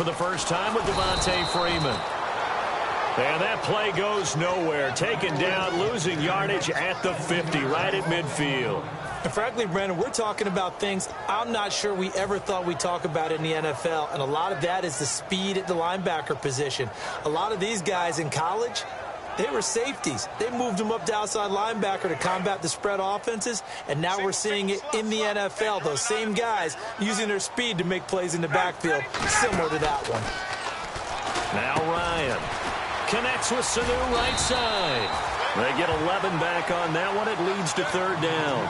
for the first time with Devontae Freeman. And that play goes nowhere. Taken down, losing yardage at the 50, right at midfield. And frankly, Brandon, we're talking about things I'm not sure we ever thought we'd talk about in the NFL. And a lot of that is the speed at the linebacker position. A lot of these guys in college, they were safeties. They moved them up to outside linebacker to combat the spread offenses. And now we're seeing it in the NFL. Those same guys using their speed to make plays in the backfield, similar to that one. Now Ryan connects with Sanu right side. They get 11 back on that one. It leads to third down.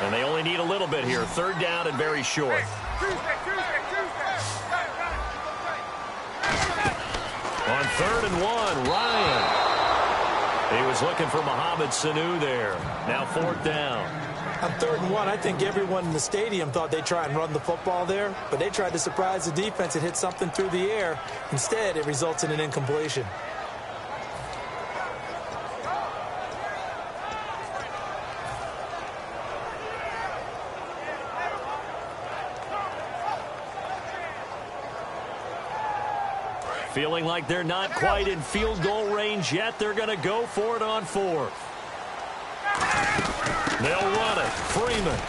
And they only need a little bit here. Third down and very short. On 3rd and 1, Ryan. He was looking for Mohamed Sanu there. Now 4th down. On 3rd and 1, I think everyone in the stadium thought they'd try and run the football there, but they tried to surprise the defense and hit something through the air. Instead, it results in an incompletion. Feeling like they're not quite in field goal range yet. They're going to go for it on 4th. They'll run it. Freeman.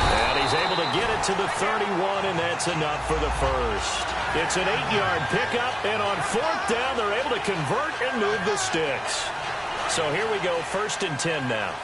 And he's able to get it to the 31, and that's enough for the first. It's an 8-yard pickup, and on 4th down, they're able to convert and move the sticks. So here we go, 1st and 10 now.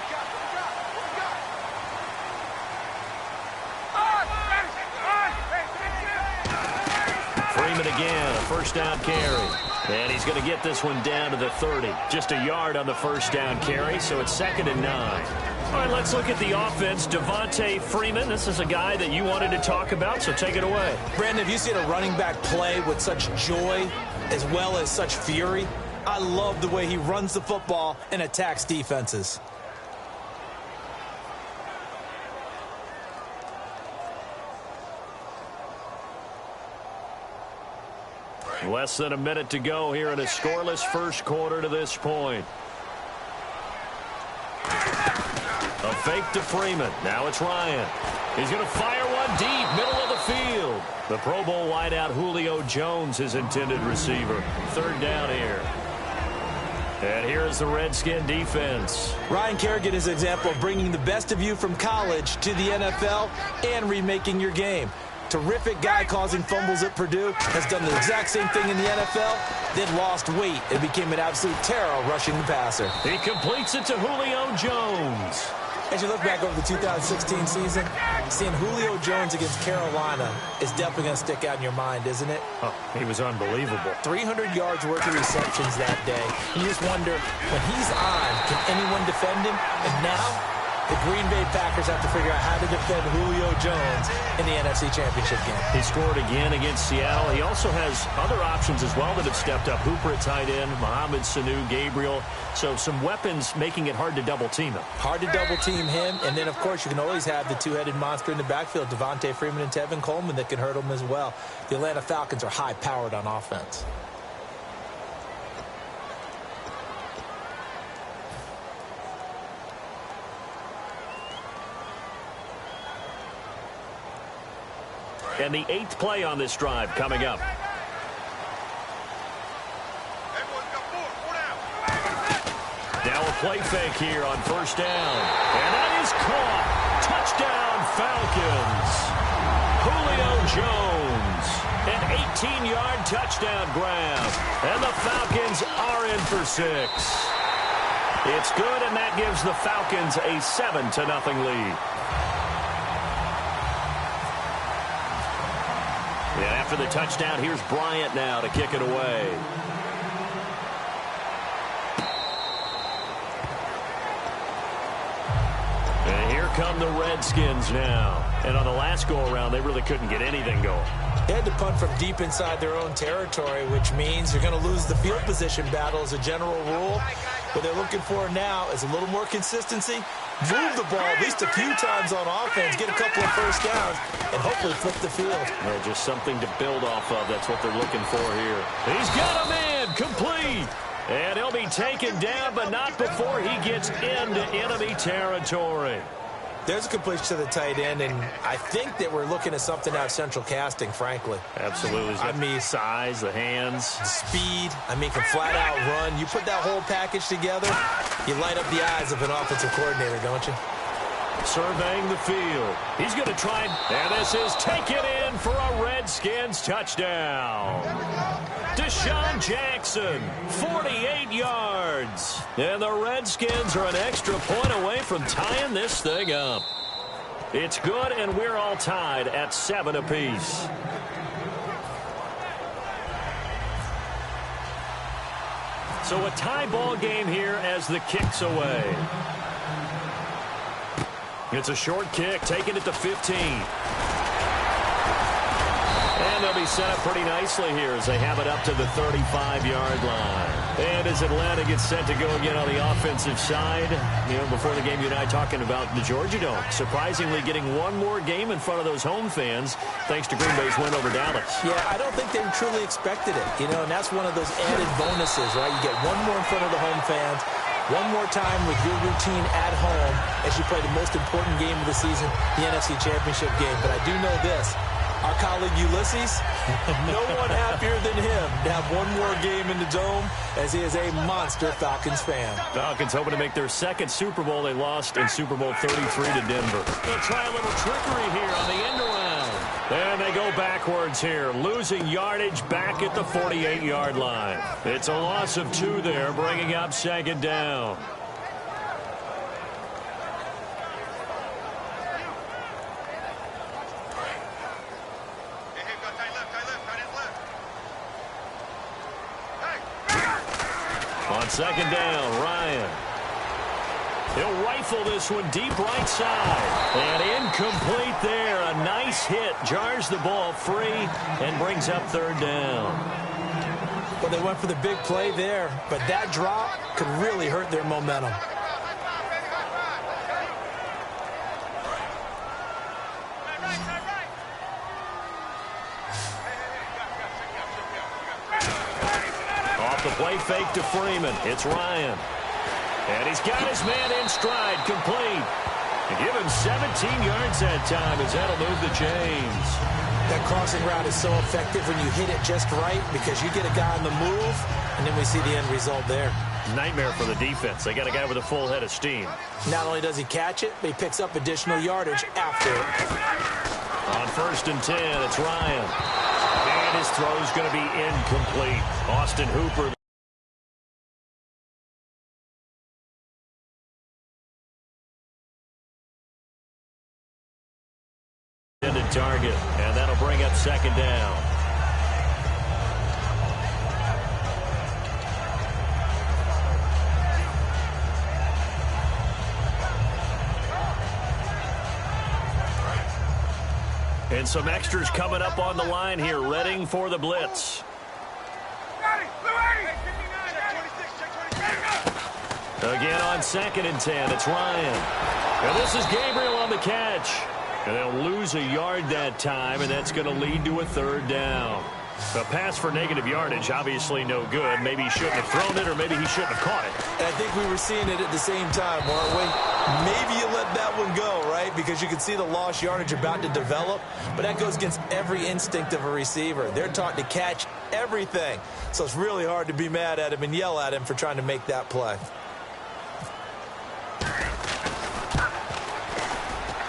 Freeman again, a first down carry. And he's going to get this one down to the 30. Just a yard on the first down carry, so it's 2nd and 9. All right, let's look at the offense. Devontae Freeman, this is a guy that you wanted to talk about, so take it away. Brandon, have you seen a running back play with such joy as well as such fury? I love the way he runs the football and attacks defenses. Less than a minute to go here in a scoreless first quarter to this point. A fake to Freeman. Now it's Ryan. He's going to fire one deep, middle of the field. The Pro Bowl wideout Julio Jones, his intended receiver. 3rd down here. And here's the Redskin defense. Ryan Kerrigan is an example of bringing the best of you from college to the NFL and remaking your game. Terrific guy causing fumbles at Purdue, has done the exact same thing in the NFL, then lost weight and became an absolute terror rushing the passer. He completes it to Julio Jones. As you look back over the 2016 season, seeing Julio Jones against Carolina is definitely going to stick out in your mind, isn't it? Oh, he was unbelievable. 300 yards worth of receptions that day. And you just wonder, when he's on, can anyone defend him? And now, the Green Bay Packers have to figure out how to defend Julio Jones in the NFC Championship game. He scored again against Seattle. He also has other options as well that have stepped up. Hooper at tight end, Mohamed Sanu, Gabriel. So some weapons making it hard to double-team him. Hard to double-team him. And then, of course, you can always have the two-headed monster in the backfield, Devontae Freeman and Tevin Coleman, that can hurt him as well. The Atlanta Falcons are high-powered on offense. And the 8th play on this drive coming up. Now a play fake here on 1st down. And that is caught. Touchdown, Falcons. Julio Jones. An 18-yard touchdown grab. And the Falcons are in for 6. It's good, and that gives the Falcons a 7-0 lead. And after the touchdown, here's Bryant now to kick it away. And here come the Redskins now. And on the last go-around, they really couldn't get anything going. They had to punt from deep inside their own territory, which means they're going to lose the field position battle as a general rule. What they're looking for now is a little more consistency. Move the ball at least a few times on offense, get a couple of first downs, and hopefully flip the field. Well, just something to build off of. That's what they're looking for here. He's got a man complete. And he'll be taken down, but not before he gets into enemy territory. There's a completion to the tight end, and I think that we're looking at something out of central casting, frankly. Absolutely. I mean, size, the hands. The speed. I mean, can flat out run. You put that whole package together, you light up the eyes of an offensive coordinator, don't you? Surveying the field. He's going to try, and this is taken in for a Redskins touchdown. Deshaun Jackson, 48 yards. And the Redskins are an extra point away from tying this thing up. It's good, and we're all tied at 7 apiece. So a tie ball game here as the kick's away. It's a short kick, taking it to 15. And they'll be set up pretty nicely here as they have it up to the 35-yard line. And as Atlanta gets set to go again on the offensive side, you know, before the game, you and I talking about the Georgia Dome, surprisingly getting one more game in front of those home fans thanks to Green Bay's win over Dallas. Yeah, I don't think they truly expected it, you know, and that's one of those added bonuses, right? You get one more in front of the home fans, one more time with your routine at home as you play the most important game of the season, the NFC Championship game. But I do know this. Our colleague Ulysses, no one happier than him to have one more game in the Dome as he is a monster Falcons fan. Falcons hoping to make their second Super Bowl. They lost in Super Bowl 33 to Denver. They'll try a little trickery here on the end around. And they go backwards here, losing yardage back at the 48-yard line. It's a loss of 2 there, bringing up second down. On second down, Ryan. He'll rifle this one deep right side. And incomplete there. A nice hit. Jars the ball free and brings up third down. Well, they went for the big play there, but that drop could really hurt their momentum. The play fake to Freeman. It's Ryan. And he's got his man in stride, complete. And give him 17 yards that time as that'll move the chains. That crossing route is so effective when you hit it just right because you get a guy on the move, and then we see the end result there. Nightmare for the defense. They got a guy with a full head of steam. Not only does he catch it, but he picks up additional yardage after it. On 1st and 10, it's Ryan. And his throw's going to be incomplete. Austin Hooper. Target, and that'll bring up second down. And some extras coming up on the line here, readying for the blitz. Again on 2nd and 10, it's Ryan. And this is Gabriel on the catch. And they'll lose a yard that time, and that's going to lead to a third down. A pass for negative yardage, obviously no good. Maybe he shouldn't have thrown it, or maybe he shouldn't have caught it. And I think we were seeing it at the same time, weren't we? Maybe you let that one go, right? Because you can see the lost yardage about to develop. But that goes against every instinct of a receiver. They're taught to catch everything. So it's really hard to be mad at him and yell at him for trying to make that play.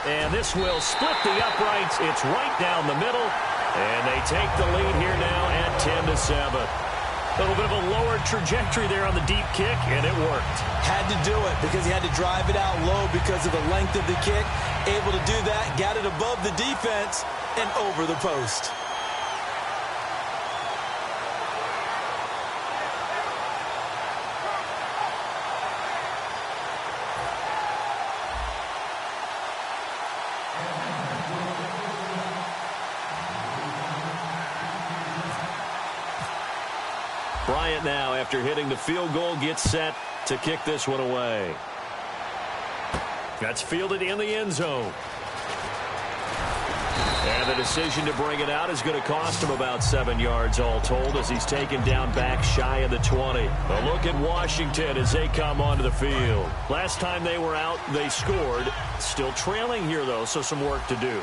And this will split the uprights. It's right down the middle. And they take the lead here now at 10-7. A little bit of a lower trajectory there on the deep kick, and it worked. Had to do it because he had to drive it out low because of the length of the kick. Able to do that, got it above the defense and over the post. Bryant now, after hitting the field goal, gets set to kick this one away. That's fielded in the end zone. And the decision to bring it out is going to cost him about 7 yards all told as he's taken down back shy of the 20. A look at Washington as they come onto the field. Last time they were out, they scored. Still trailing here, though, so some work to do.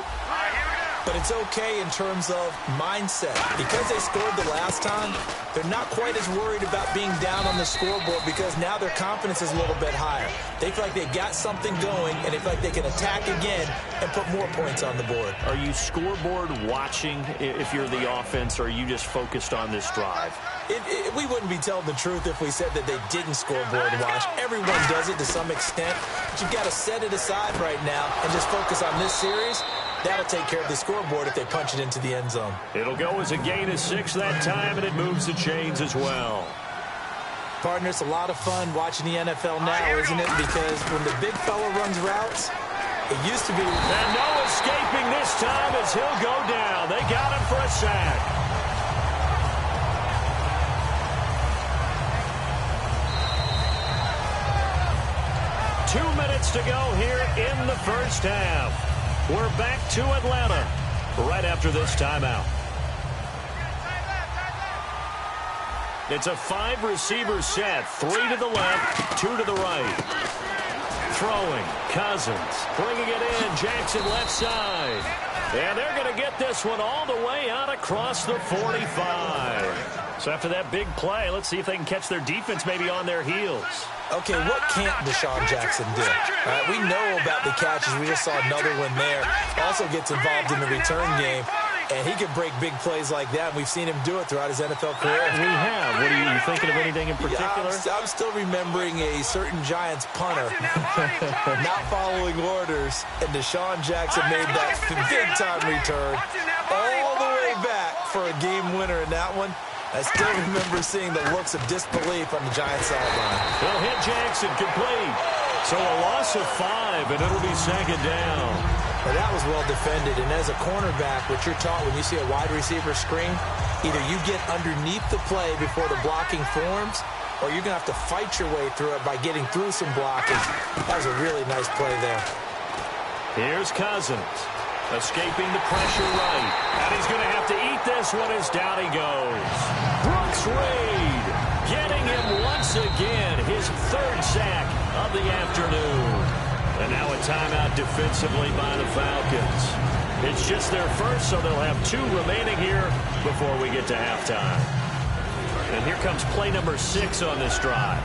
But it's okay in terms of mindset. Because they scored the last time, they're not quite as worried about being down on the scoreboard because now their confidence is a little bit higher. They feel like they've got something going, and they feel like they can attack again and put more points on the board. Are you scoreboard watching if you're the offense, or are you just focused on this drive? We wouldn't be telling the truth if we said that they didn't scoreboard watch. Everyone does it to some extent, but you've got to set it aside right now and just focus on this series. That'll take care of the scoreboard if they punch it into the end zone. It'll go as a gain of 6 that time, and it moves the chains as well. Partner, it's a lot of fun watching the NFL now, isn't it? Because when the big fella runs routes, it used to be... And no escaping this time as he'll go down. They got him for a sack. Two minutes to go here in the first half. We're back to Atlanta right after this timeout. It's a 5-receiver set. 3 to the left, 2 to the right. Throwing, Cousins, bringing it in, Jackson left side. And they're going to get this one all the way out across the 45. So after that big play, let's see if they can catch their defense maybe on their heels. Okay, what can't Deshaun Jackson do? We know about the catches. We just saw another one there. Also gets involved in the return game, and he can break big plays like that. We've seen him do it throughout his NFL career. We have. What are you thinking of anything in particular? Yeah, I'm still remembering a certain Giants punter not following orders, and Deshaun Jackson made that big-time return all the way back for a game winner in that one. I still remember seeing the looks of disbelief on the Giants sideline. They'll hit Jackson complete. So a loss of 5, and it'll be second down. Well, that was well defended. And as a cornerback, what you're taught when you see a wide receiver screen, either you get underneath the play before the blocking forms, or you're going to have to fight your way through it by getting through some blocking. That was a really nice play there. Here's Cousins. Escaping the pressure right. And he's going to have to eat this one as down he goes. Brooks Reed getting him once again. His 3rd sack of the afternoon. And now a timeout defensively by the Falcons. It's just their first, so they'll have 2 remaining here before we get to halftime. And here comes play number 6 on this drive.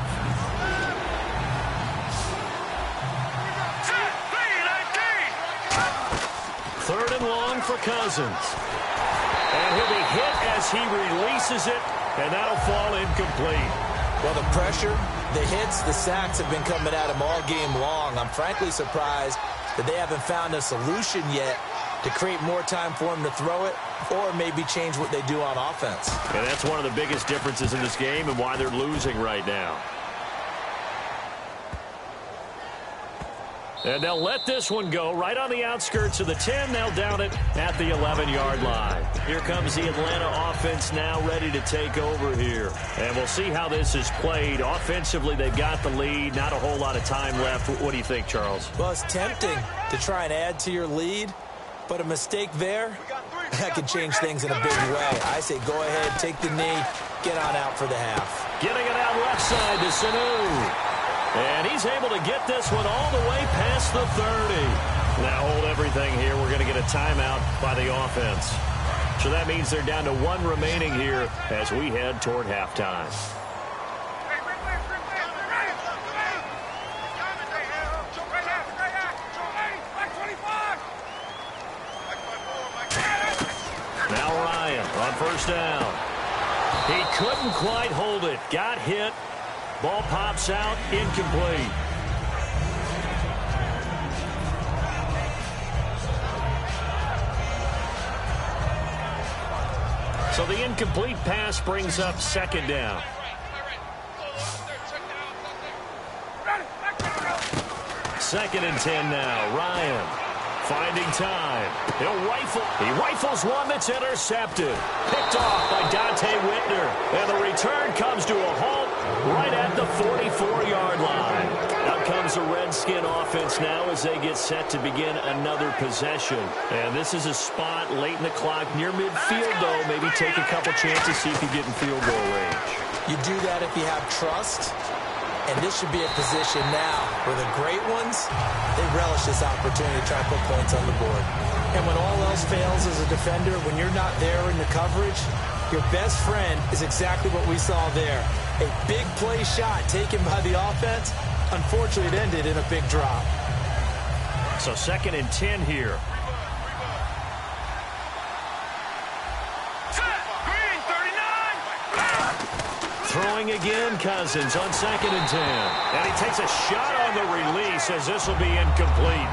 Third and long for Cousins. And he'll be hit as he releases it, and that'll fall incomplete. Well, the pressure, the hits, the sacks have been coming at him all game long. I'm frankly surprised that they haven't found a solution yet to create more time for him to throw it or maybe change what they do on offense. And that's one of the biggest differences in this game and why they're losing right now. And they'll let this one go right on the outskirts of the 10. They'll down it at the 11-yard line. Here comes the Atlanta offense now ready to take over here. And we'll see how this is played. Offensively, they've got the lead. Not a whole lot of time left. What do you think, Charles? Well, it's tempting to try and add to your lead, but a mistake there, that could change things in a big way. I say go ahead, take the knee, get on out for the half. Getting it out left side to Sanu. And he's able to get this one all the way past the 30. Now hold everything here. We're going to get a timeout by the offense. So that means they're down to 1 remaining here as we head toward halftime. Now Ryan on first down. He couldn't quite hold it. Got hit. Ball pops out, incomplete. So the incomplete pass brings up second down. Second and 10 now. Ryan Finding time. He rifles one that's intercepted. Picked off by Dante Whitner. And the return comes to a halt right at the 44-yard line. Out comes the Redskin offense now as they get set to begin another possession. And this is a spot late in the clock near midfield, though. Maybe take a couple chances, see if you get in field goal range. You do that if you have trust. And this should be a position now where the great ones, they relish this opportunity to try and put points on the board. And when all else fails as a defender, when you're not there in the coverage, your best friend is exactly what we saw there. A big play shot taken by the offense. Unfortunately, it ended in a big drop. So 2nd and 10 here. Throwing again, Cousins on 2nd and 10. And he takes a shot on the release as this will be incomplete.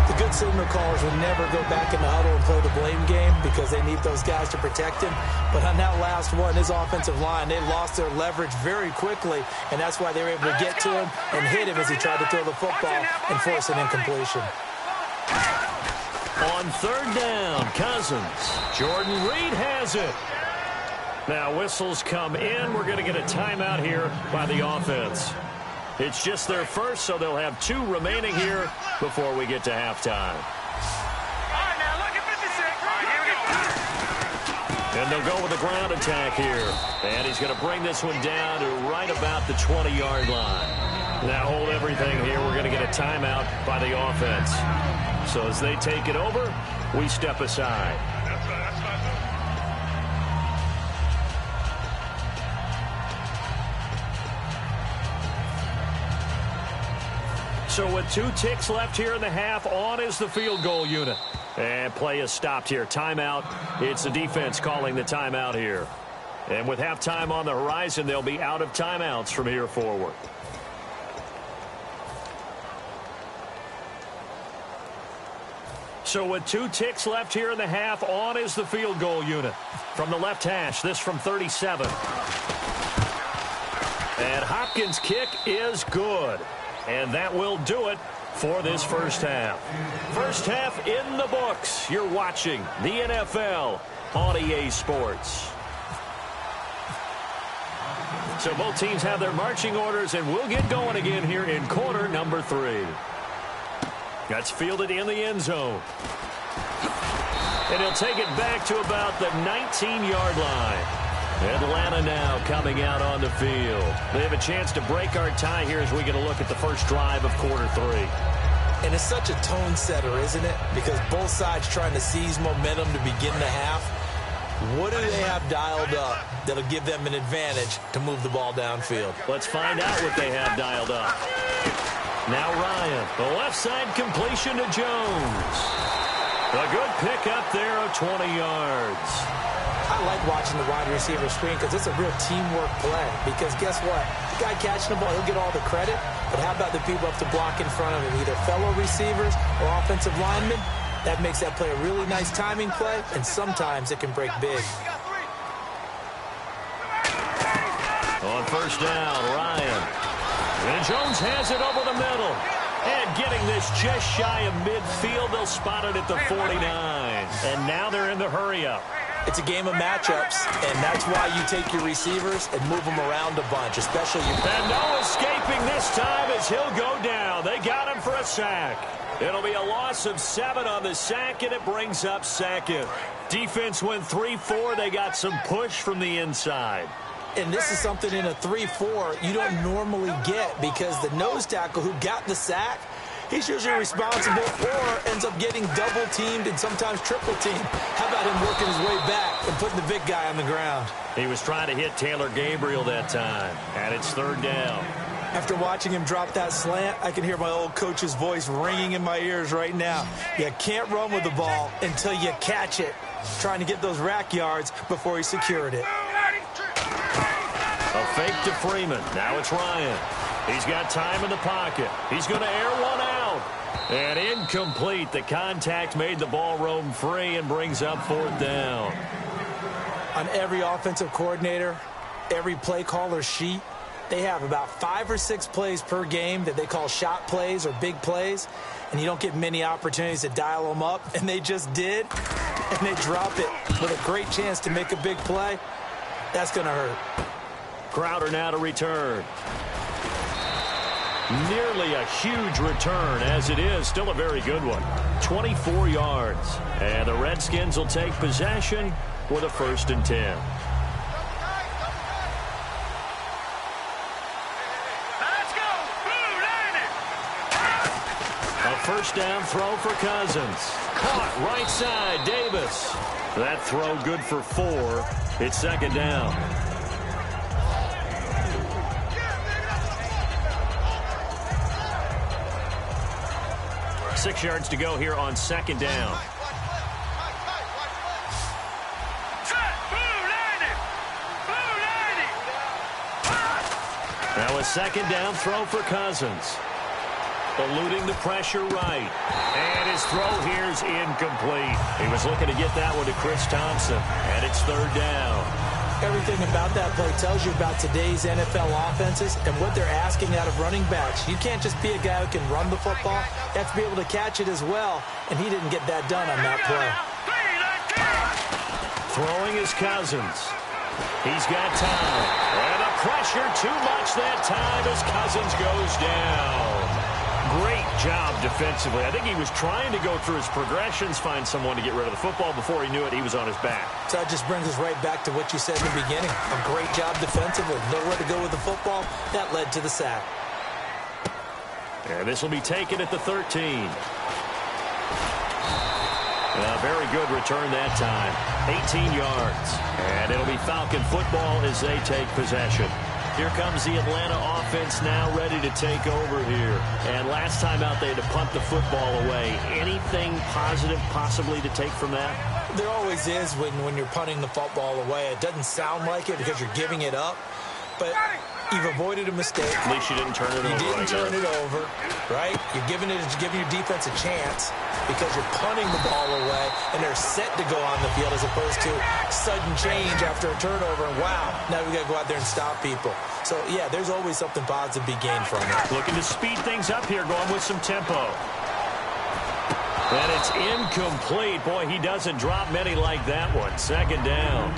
The good signal callers will never go back in the huddle and play the blame game because they need those guys to protect him. But on that last one, his offensive line, they lost their leverage very quickly, and that's why they were able to get to him and hit him as he tried to throw the football and force an incompletion. On 3rd down, Cousins. Jordan Reed has it. Now whistles come in. We're going to get a timeout here by the offense. It's just their first, so they'll have 2 remaining here before we get to halftime. And they'll go with a ground attack here. And he's going to bring this one down to right about the 20-yard line. Now hold everything here. We're going to get a timeout by the offense. So as they take it over, we step aside. So with 2 ticks left here in the half, on is the field goal unit. And play is stopped here. Timeout. It's the defense calling the timeout here. And with halftime on the horizon, they'll be out of timeouts from here forward. So with 2 ticks left here in the half, on is the field goal unit. From the left hash, this from 37. And Hopkins' kick is good. And that will do it for this first half. First half in the books. You're watching the NFL on EA Sports. So both teams have their marching orders, and we'll get going again here in quarter number 3. That's fielded in the end zone. And he'll take it back to about the 19-yard line. Atlanta now coming out on the field. They have a chance to break our tie here as we get a look at the first drive of quarter 3. And it's such a tone setter, isn't it? Because both sides trying to seize momentum to begin the half. What do they have dialed up that'll give them an advantage to move the ball downfield? Let's find out what they have dialed up. Now Ryan, the left side completion to Jones. A good pick up there of 20 yards. I like watching the wide receiver screen because it's a real teamwork play. Because guess what? The guy catching the ball, he'll get all the credit. But how about the people up to block in front of him, either fellow receivers or offensive linemen? That makes that play a really nice timing play, and sometimes it can break big. On first down, Ryan. And Jones has it over the middle. And getting this just shy of midfield, they'll spot it at the 49. And now they're in the hurry-up. It's a game of matchups, and that's why you take your receivers and move them around a bunch, especially you. And no escaping this time as he'll go down. They got him for a sack. It'll be a loss of 7 on the sack, and it brings up 2nd. Defense went 3-4. They got some push from the inside. And this is something in a 3-4 you don't normally get because the nose tackle who got the sack, he's usually responsible or ends up getting double-teamed and sometimes triple-teamed. How about him working his way back and putting the big guy on the ground? He was trying to hit Taylor Gabriel that time, and it's 3rd down. After watching him drop that slant, I can hear my old coach's voice ringing in my ears right now. You can't run with the ball until you catch it. Trying to get those rack yards before he secured it. A fake to Freeman. Now it's Ryan. He's got time in the pocket. He's going to air one out. And incomplete. The contact made the ball roam free and brings up 4th down. On every offensive coordinator, every play caller's sheet, They have about 5 or 6 plays per game that they call shot plays or big plays, and you don't get many opportunities to dial them up, and they just did, and they drop it with a great chance to make a big play. That's going to hurt. Crowder now to return. Nearly a huge return, as it is still a very good one. 24 yards, and the Redskins will take possession with a 1st and 10. First down throw for Cousins. Caught right side, Davis. That throw good for 4. It's 2nd down. Six yards to go here on 2nd down. Now a 2nd down throw for Cousins. Eluding the pressure right. And his throw here's incomplete. He was looking to get that one to Chris Thompson. And it's 3rd down. Everything about that play tells you about today's NFL offenses and what they're asking out of running backs. You can't just be a guy who can run the football. You have to be able to catch it as well. And he didn't get that done on that play. Throwing is Cousins. He's got time. And the pressure too much that time as Cousins goes down. Great job defensively. I think he was trying to go through his progressions, find someone to get rid of the football. Before he knew it, he was on his back. So that just brings us right back to what you said in the beginning. A great job defensively. Nowhere to go with the football. That led to the sack. And this will be taken at the 13. A very good return that time. 18 yards. And it'll be Falcon football as they take possession. Here comes the Atlanta offense now ready to take over here. And last time out, they had to punt the football away. Anything positive possibly to take from that? There always is when you're punting the football away. It doesn't sound like it because you're giving it up. But you've avoided a mistake. At least you didn't turn it over. You didn't turn it over, right? You're giving your defense a chance because you're punting the ball away, and they're set to go on the field as opposed to sudden change after a turnover. And wow, now we got to go out there and stop people. So, yeah, there's always something positive to be gained from it. Looking to speed things up here, going with some tempo. And it's incomplete. Boy, he doesn't drop many like that one. 2nd down.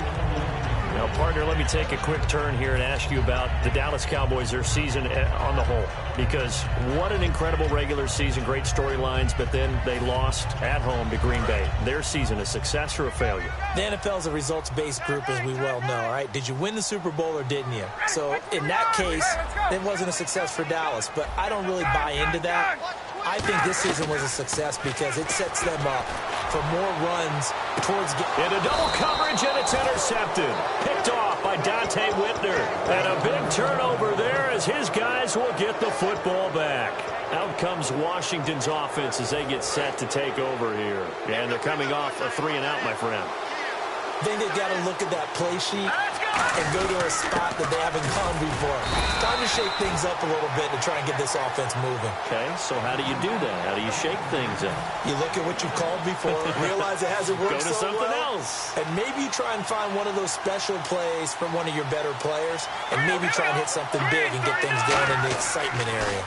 Now, partner, let me take a quick turn here and ask you about the Dallas Cowboys, their season on the whole. Because what an incredible regular season, great storylines, but then they lost at home to Green Bay. Their season, a success or a failure? The NFL is a results-based group, as we well know, all right? Did you win the Super Bowl or didn't you? So, in that case, it wasn't a success for Dallas, but I don't really buy into that. I think this season was a success because it sets them up for more runs towards... Into double coverage, and it's intercepted. Picked off by Dante Whitner. And a big turnover there as his guys will get the football back. Out comes Washington's offense as they get set to take over here. And they're coming off a 3-and-out, my friend. I think they've got to look at that play sheet and go to a spot that they haven't gone before. Time to shake things up a little bit to try and get this offense moving. Okay, so how do you do that? How do you shake things up? You look at what you've called before, realize it hasn't worked so well. Go to something else. And maybe you try and find one of those special plays from one of your better players, and maybe try and hit something big and get things going in the excitement area.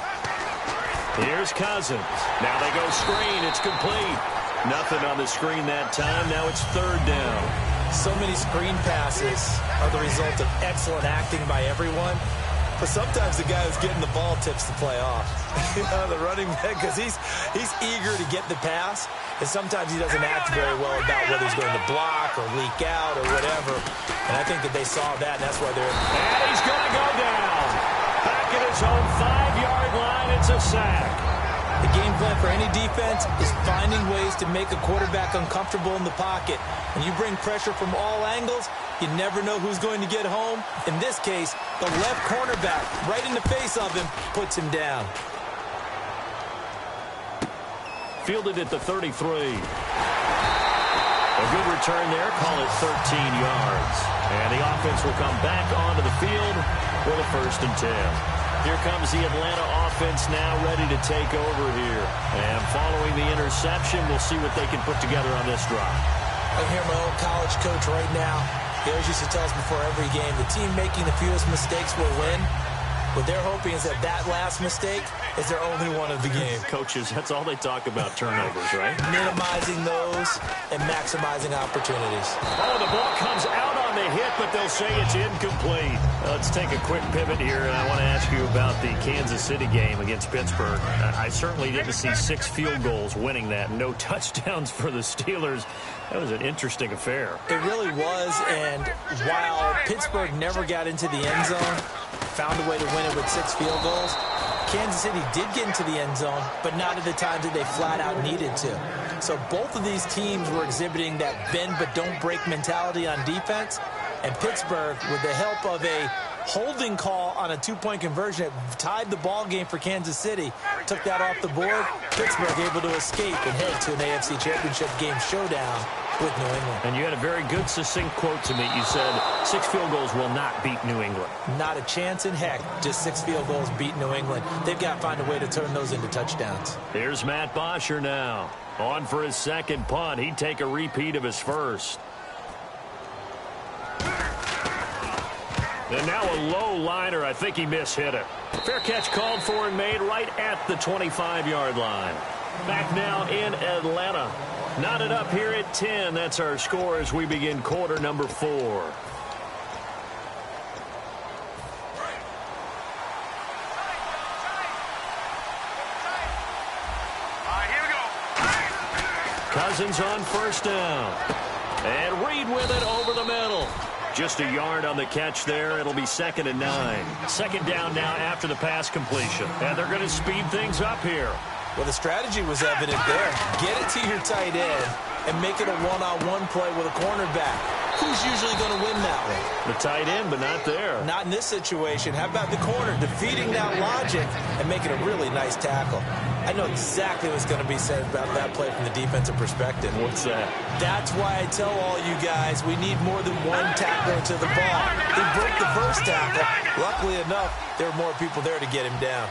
Here's Cousins. Now they go screen. It's complete. Nothing on the screen that time. Now it's 3rd down. So many screen passes are the result of excellent acting by everyone. But sometimes the guy who's getting the ball tips the play off. You know, the running back, because he's eager to get the pass. And sometimes he doesn't act very well about whether he's going to block or leak out or whatever. And I think that they saw that, and that's why they're... And he's going to go down. Back at his own 5-yard line, it's a sack. The game plan for any defense is finding ways to make a quarterback uncomfortable in the pocket. When you bring pressure from all angles, you never know who's going to get home. In this case, the left cornerback, right in the face of him, puts him down. Fielded at the 33. A good return there, call it 13 yards. And the offense will come back onto the field with a 1st and 10. Here comes the Atlanta offense now ready to take over here. And following the interception, we'll see what they can put together on this drive. I hear my old college coach right now. He always used to tell us before every game, the team making the fewest mistakes will win. What they're hoping is that that last mistake is their only one of the game. Coaches, that's all they talk about, turnovers, right? Minimizing those and maximizing opportunities. Oh, the ball comes out on the hit, but they'll say it's incomplete. Let's take a quick pivot here, and I want to ask you about the Kansas City game against Pittsburgh. I certainly didn't see 6 field goals winning that. No touchdowns for the Steelers. That was an interesting affair. It really was, and while Pittsburgh never got into the end zone, found a way to win it with 6 field goals, Kansas City did get into the end zone, but not at the times that they flat out needed to. So both of these teams were exhibiting that bend but don't break mentality on defense, and Pittsburgh, with the help of a holding call on a 2-point conversion that tied the ball game for Kansas City, took that off the board. Pittsburgh able to escape and head to an AFC Championship game showdown with New England. And you had a very good succinct quote to me. You said 6 field goals will not beat New England. Not a chance in heck. Just 6 field goals beat New England. They've got to find a way to turn those into touchdowns. Here's Matt Bosher now. On for his second punt. He'd take a repeat of his first. And now a low liner. I think he mishit it. Fair catch called for and made right at the 25-yard line. Back now in Atlanta. Knotted up here at 10. That's our score as we begin quarter number 4. Cousins on first down. And Reed with it over the middle. Just a yard on the catch there. It'll be 2nd and 9. Second down now after the pass completion. And they're going to speed things up here. Well, the strategy was evident there. Get it to your tight end and make it a one-on-one play with a cornerback. Who's usually going to win that one? The tight end, but not there. Not in this situation. How about the corner defeating that logic and making a really nice tackle? I know exactly what's going to be said about that play from the defensive perspective. What's that? That's why I tell all you guys we need more than one tackler to the ball. He broke the first tackle. Luckily enough, there were more people there to get him down.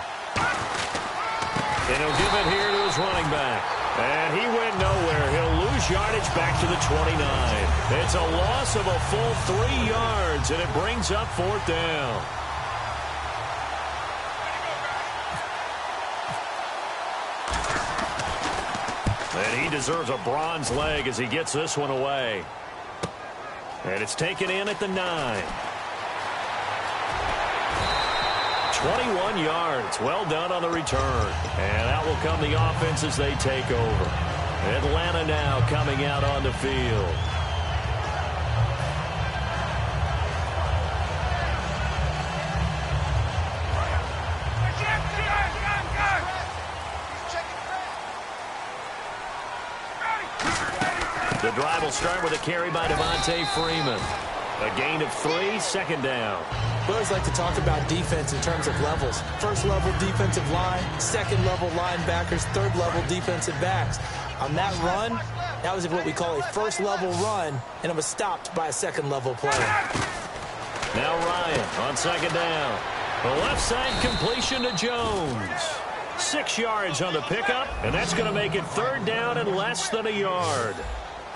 And he'll give it here to his running back. And he went nowhere. He'll lose yardage back to the 29. It's a loss of a full 3 yards, and it brings up 4th down. And he deserves a bronze leg as he gets this one away. And it's taken in at the 9. 21 yards. Well done on the return. And out will come the offense as they take over. Atlanta now coming out on the field. The drive will start with a carry by Devontae Freeman. A gain of 3, 2nd down. We always like to talk about defense in terms of levels. First level defensive line, second level linebackers, third level defensive backs. On that run, that was what we call a first level run, and it was stopped by a second level play. Now Ryan on 2nd down. The left side completion to Jones. 6 yards on the pickup, and that's going to make it 3rd down and less than a yard.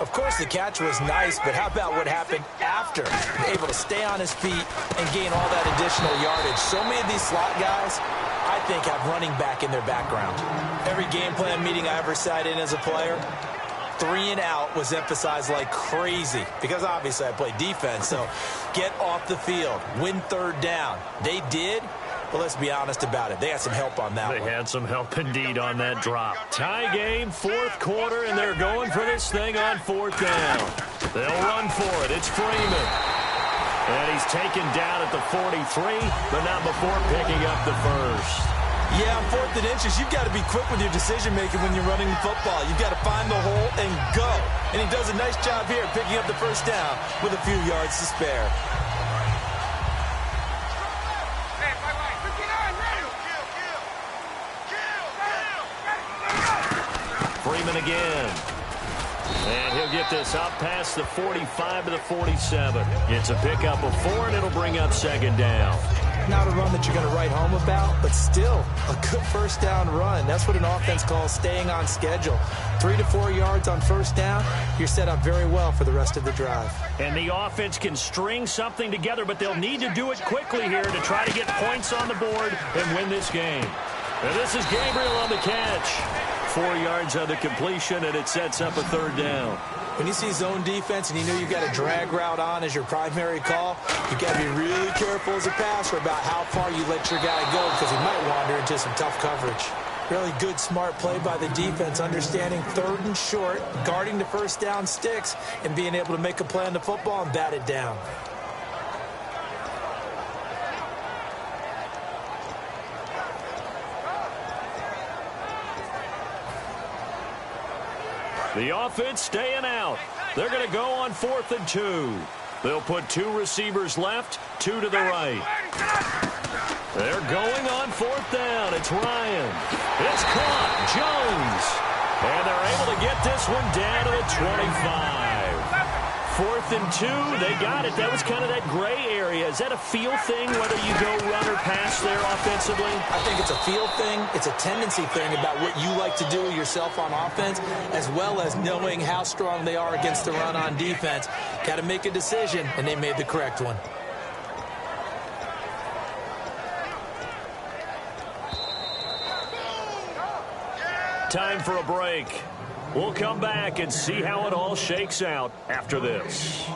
Of course, the catch was nice, but how about what happened after? Able to stay on his feet and gain all that additional yardage. So many of these slot guys, I think, have running back in their background. Every game plan meeting I ever sat in as a player, 3 and out was emphasized like crazy because obviously I play defense. So get off the field, win 3rd down. They did. Well, let's be honest about it. They had some help on that one. They had some help indeed on that drop. Tie game, 4th quarter, and they're going for this thing on 4th down. They'll run for it. It's Freeman. And he's taken down at the 43, but not before picking up the first. Yeah, on 4th and inches, you've got to be quick with your decision-making when you're running the football. You've got to find the hole and go. And he does a nice job here picking up the first down with a few yards to spare. Freeman again. And he'll get this up past the 45 to the 47. It's a pickup of 4, and it'll bring up 2nd down. not a run that you're going to write home about, but still a good first down run. That's what an offense calls staying on schedule. 3 to 4 yards on first down, you're set up very well for the rest of the drive. And the offense can string something together, but they'll need to do it quickly here to try to get points on the board and win this game. And this is Gabriel on the catch. 4 yards on the completion, and it sets up a third down. When you see zone defense and you know you've got a drag route on as your primary call, you've got to be really careful as a passer about how far you let your guy go because he might wander into some tough coverage. Really good, smart play by the defense, understanding third and short, guarding the first down sticks, and being able to make a play on the football and bat it down. The offense staying out. They're going to go on 4th and 2. They'll put 2 receivers left, 2 to the right. They're going on 4th down. It's Ryan. It's caught. Jones. And they're able to get this one down to the 25. 4th and 2. They got it. That was kind of that gray area. Is that a feel thing, whether you go run or pass there offensively? I think it's a feel thing. It's a tendency thing about what you like to do yourself on offense, as well as knowing how strong they are against the run on defense. Got to make a decision, and they made the correct one. Time for a break. We'll come back and see how it all shakes out after this.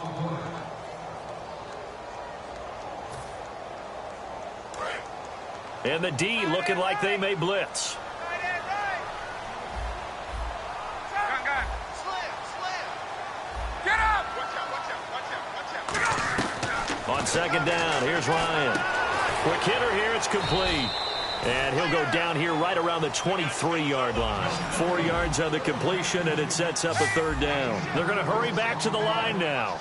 And the D looking like they may blitz. On second down, here's Ryan. Quick hitter here, it's complete. And he'll go down here right around the 23-yard line. 4 yards on the completion, and it sets up a third down. They're going to hurry back to the line now.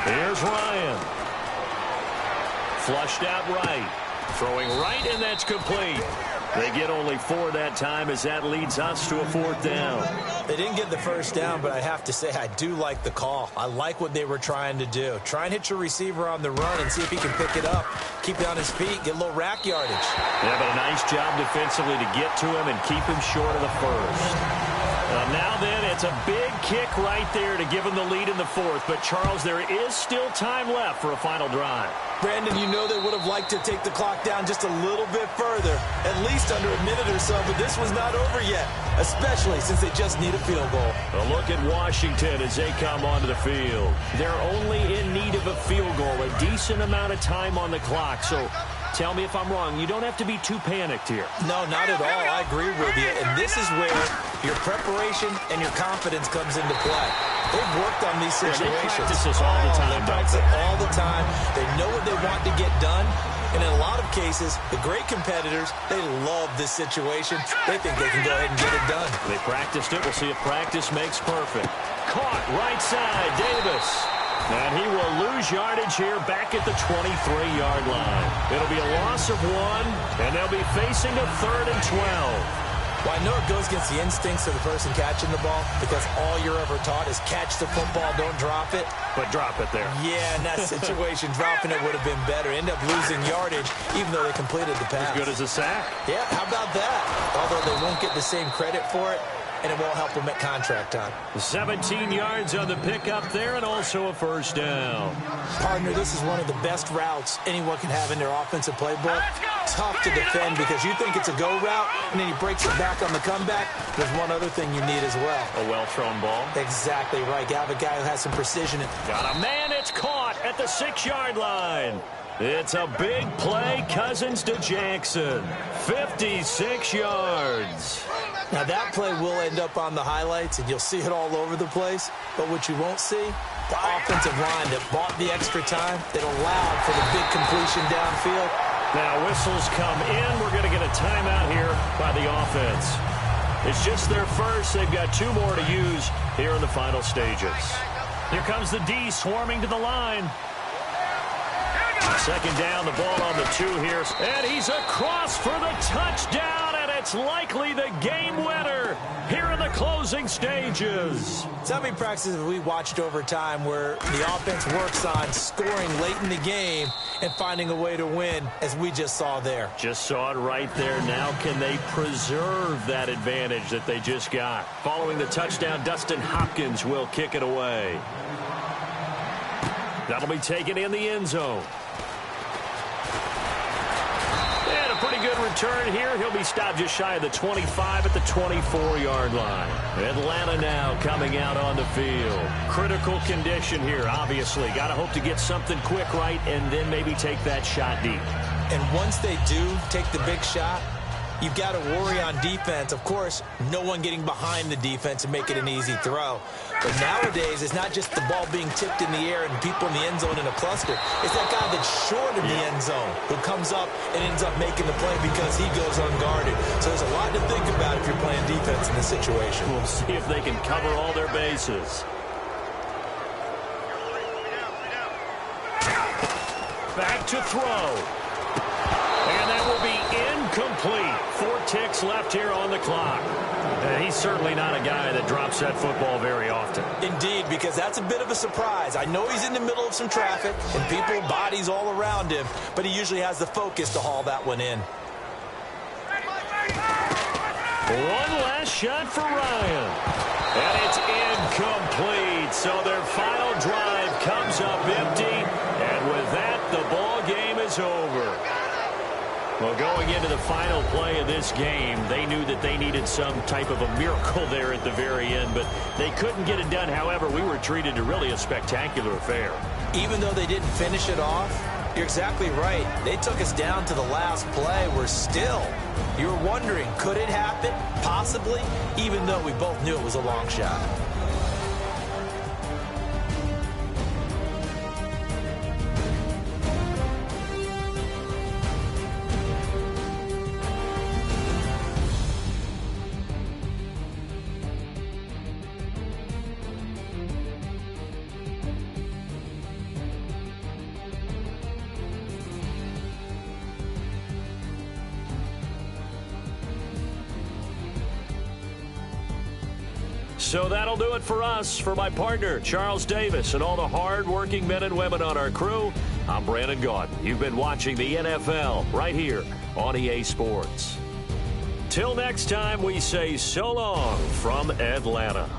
Here's Ryan. Flushed out right. Throwing right, and that's complete. They get only 4 that time as that leads us to a 4th down. They didn't get the first down, but I have to say I do like the call. I like what they were trying to do. Try and hit your receiver on the run and see if he can pick it up. Keep it on his feet, get a little rack yardage. Yeah, but a nice job defensively to get to him and keep him short of the first. Now then, it's a big kick right there to give him the lead in the 4th. But, Charles, there is still time left for a final drive. Brandon, you know they would have liked to take the clock down just a little bit further, at least under a minute or so, but this was not over yet, especially since they just need a field goal. A look at Washington as they come onto the field. They're only in need of a field goal, a decent amount of time on the clock, so tell me if I'm wrong. You don't have to be too panicked here. No, not at all. I agree with you, and this is where your preparation and your confidence comes into play. They've worked on these situations. They practice this all the time. They practice it all the time. They know what they want to get done. And in a lot of cases, the great competitors, they love this situation. They think they can go ahead and get it done. They practiced it. We'll see if practice makes perfect. Caught right side, Davis. And he will lose yardage here back at the 23-yard line. It'll be a loss of 1, and they'll be facing a 3rd and 12. Well, I know it goes against the instincts of the person catching the ball because all you're ever taught is catch the football, don't drop it. But drop it there. Yeah, in that situation, dropping it would have been better. End up losing yardage, even though they completed the pass. As good as a sack. Yeah, how about that? Although they won't get the same credit for it, and it won't help them at contract time. 17 yards on the pickup there, and also a first down. Partner, this is one of the best routes anyone can have in their offensive playbook. Tough to defend because you think it's a go route, and then he breaks it back on the comeback. There's one other thing you need as well. A well-thrown ball. Exactly right. Got a guy who has some precision. Got a man. It's caught at the 6-yard line. It's a big play. Cousins to Jackson. 56 yards. Now, that play will end up on the highlights, and you'll see it all over the place. But what you won't see, the offensive line that bought the extra time, that allowed for the big completion downfield. Now, whistles come in. We're going to get a timeout here by the offense. It's just their first. They've got 2 more to use here in the final stages. Here comes the D swarming to the line. Second down, the ball on the 2 here. And he's across for the touchdown, and it's likely the game winner here in the closing stages. So many practices we watched over time where the offense works on scoring late in the game and finding a way to win, as we just saw there. Just saw it right there. Now can they preserve that advantage that they just got? Following the touchdown, Dustin Hopkins will kick it away. That'll be taken in the end zone. And a pretty good return here. He'll be stopped just shy of the 25 at the 24-yard line. Atlanta now coming out on the field. Critical condition here, obviously. Got to hope to get something quick right and then maybe take that shot deep. And once they do take the big shot, you've got to worry on defense. Of course, no one getting behind the defense and make it an easy throw. But nowadays, it's not just the ball being tipped in the air and people in the end zone in a cluster. It's that guy that's short of the end zone who comes up and ends up making the play because he goes unguarded. So there's a lot to think about if you're playing defense in this situation. We'll see if they can cover all their bases. Back to throw. And that will be incomplete. 4 ticks left here on the clock. And he's certainly not a guy that drops that football very often. Indeed, because that's a bit of a surprise. I know he's in the middle of some traffic and people, bodies all around him, but he usually has the focus to haul that one in. One last shot for Ryan. And it's incomplete. So their final drive comes up empty. And with that, the ball game is over. Well, going into the final play of this game, they knew that they needed some type of a miracle there at the very end, but they couldn't get it done. However, we were treated to really a spectacular affair. Even though they didn't finish it off, you're exactly right. They took us down to the last play. We're still, you were wondering, could it happen? Possibly, even though we both knew it was a long shot. So that'll do it for us. For my partner, Charles Davis, and all the hard-working men and women on our crew, I'm Brandon Gaudin. You've been watching the NFL right here on EA Sports. Till next time, we say so long from Atlanta.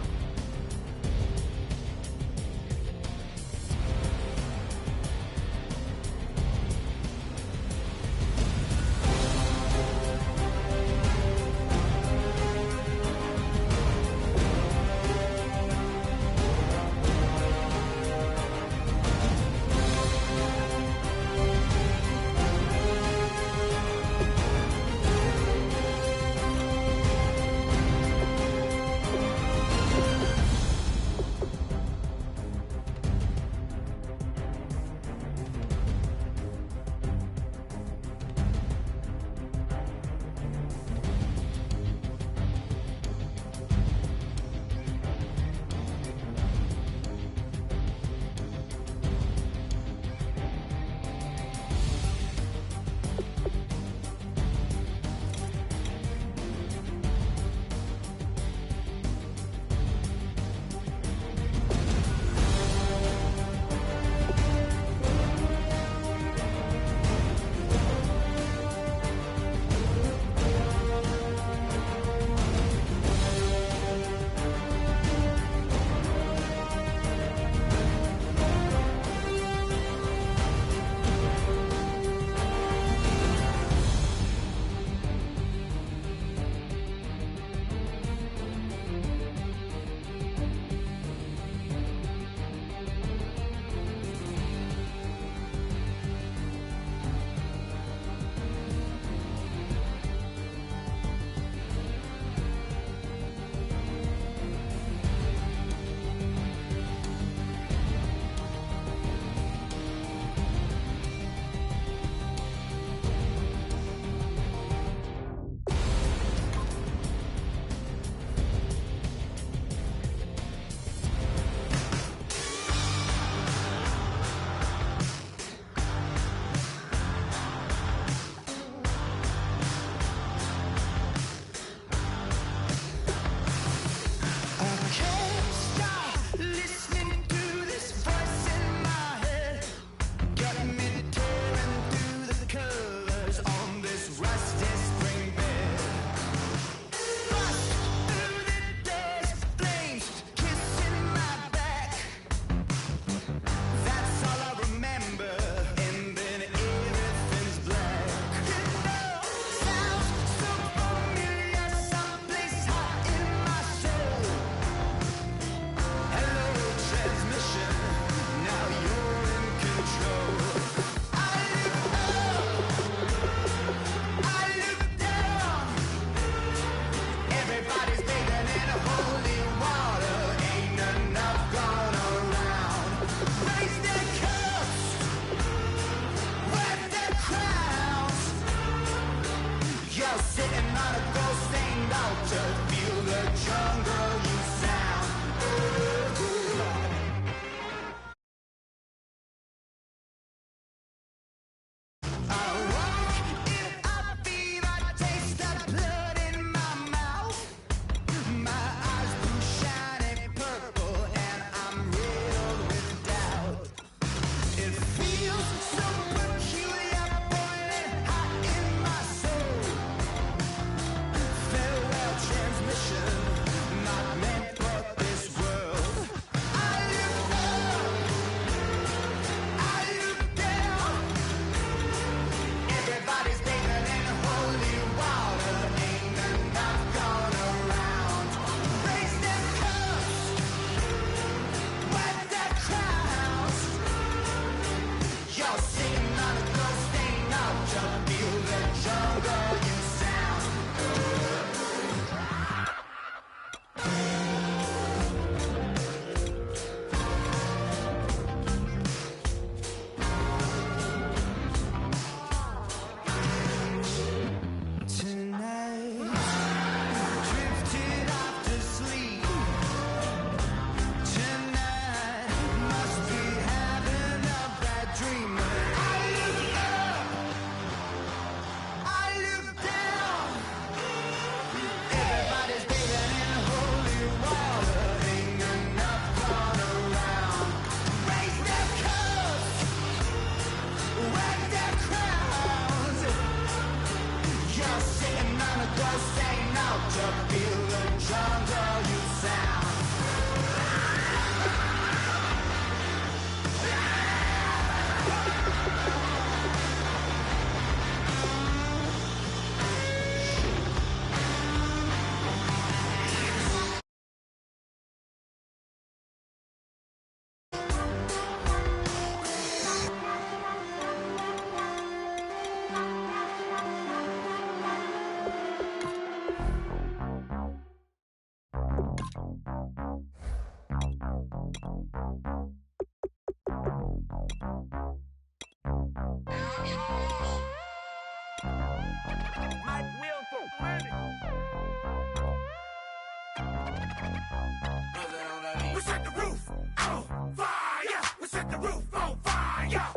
We set the roof on fire. We set the roof on fire.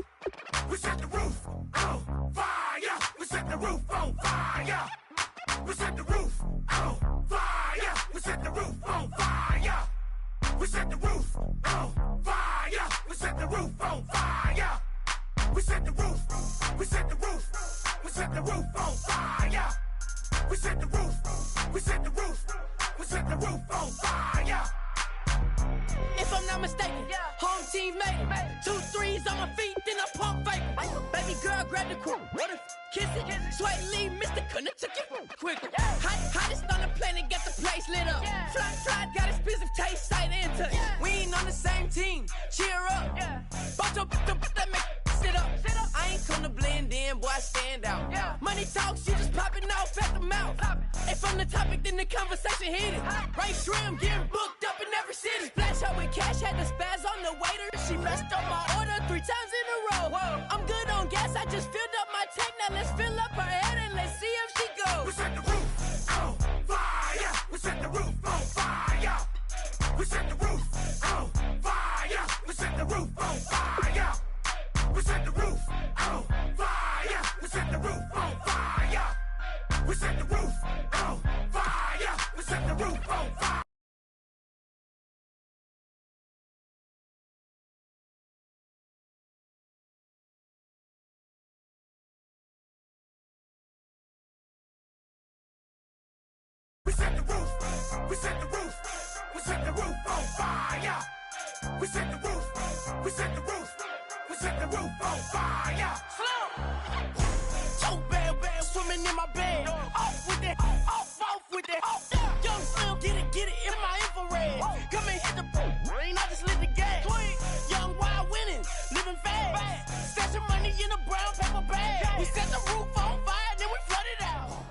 We set the roof on fire. We set the roof on fire. We set the roof on fire. We set the roof on fire. We set the roof on fire. We set the roof on fire. We set the roof. We set the roof. We set the roof on fire. We set the roof. We set the roof. We set the roof on fire. If I'm not mistaken, home team made it. 2 3s on my feet, then I pump fake. Baby girl, grab the crew. What if kiss it? Sweat leave, Mr. Couldn't took it quicker. Hottest on the planet, get the place lit up. Fly, fly, got expensive taste, sight into it. We ain't on the same team. Cheer up. Bunch of that make sit up. I ain't come to blend in, boy, I stand out. Money talks, you just popping off at the mouth. If I'm the topic, then the conversation heated. Right shrimp, getting booked up in every city. Splash out with cash, had the spaz on the waiter. She messed up my order 3 times in a row. I'm good on gas, I just filled up my tank. Now let's fill up her head and let's see if she goes. We set the roof on fire. We set the roof on fire. We set the roof on fire. We set the roof on fire. We set the roof on fire. We set the roof on fire. We set the roof on fire. We set the roof on fire. We set the roof. We set the roof. We set the roof on fire. We set the roof. We set the roof. We set the roof on fire. So bad, swimming in my bed. Off with that, off with that. Young Slim, get it in my infrared. Come and hit the rain, I just lit the gas. Young wild winning, living fast. Stashing money in a brown paper bag. We set the roof on fire, then we flood it out.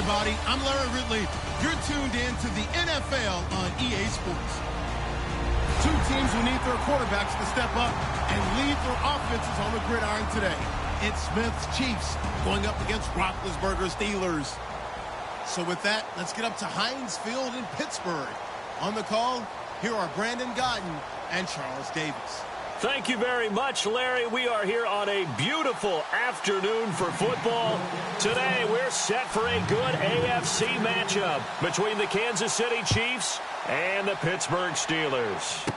everybody. I'm Larry Ridley. You're tuned in to the NFL on EA Sports. Two teams who need their quarterbacks to step up and lead their offenses on the gridiron today. It's Smith's Chiefs going up against Roethlisberger's Steelers. So with that, let's get up to Heinz Field in Pittsburgh. On the call, here are Brandon Gaudin and Charles Davis. Thank you very much, Larry. We are here on a beautiful afternoon for football. Today, we're set for a good AFC matchup between the Kansas City Chiefs and the Pittsburgh Steelers.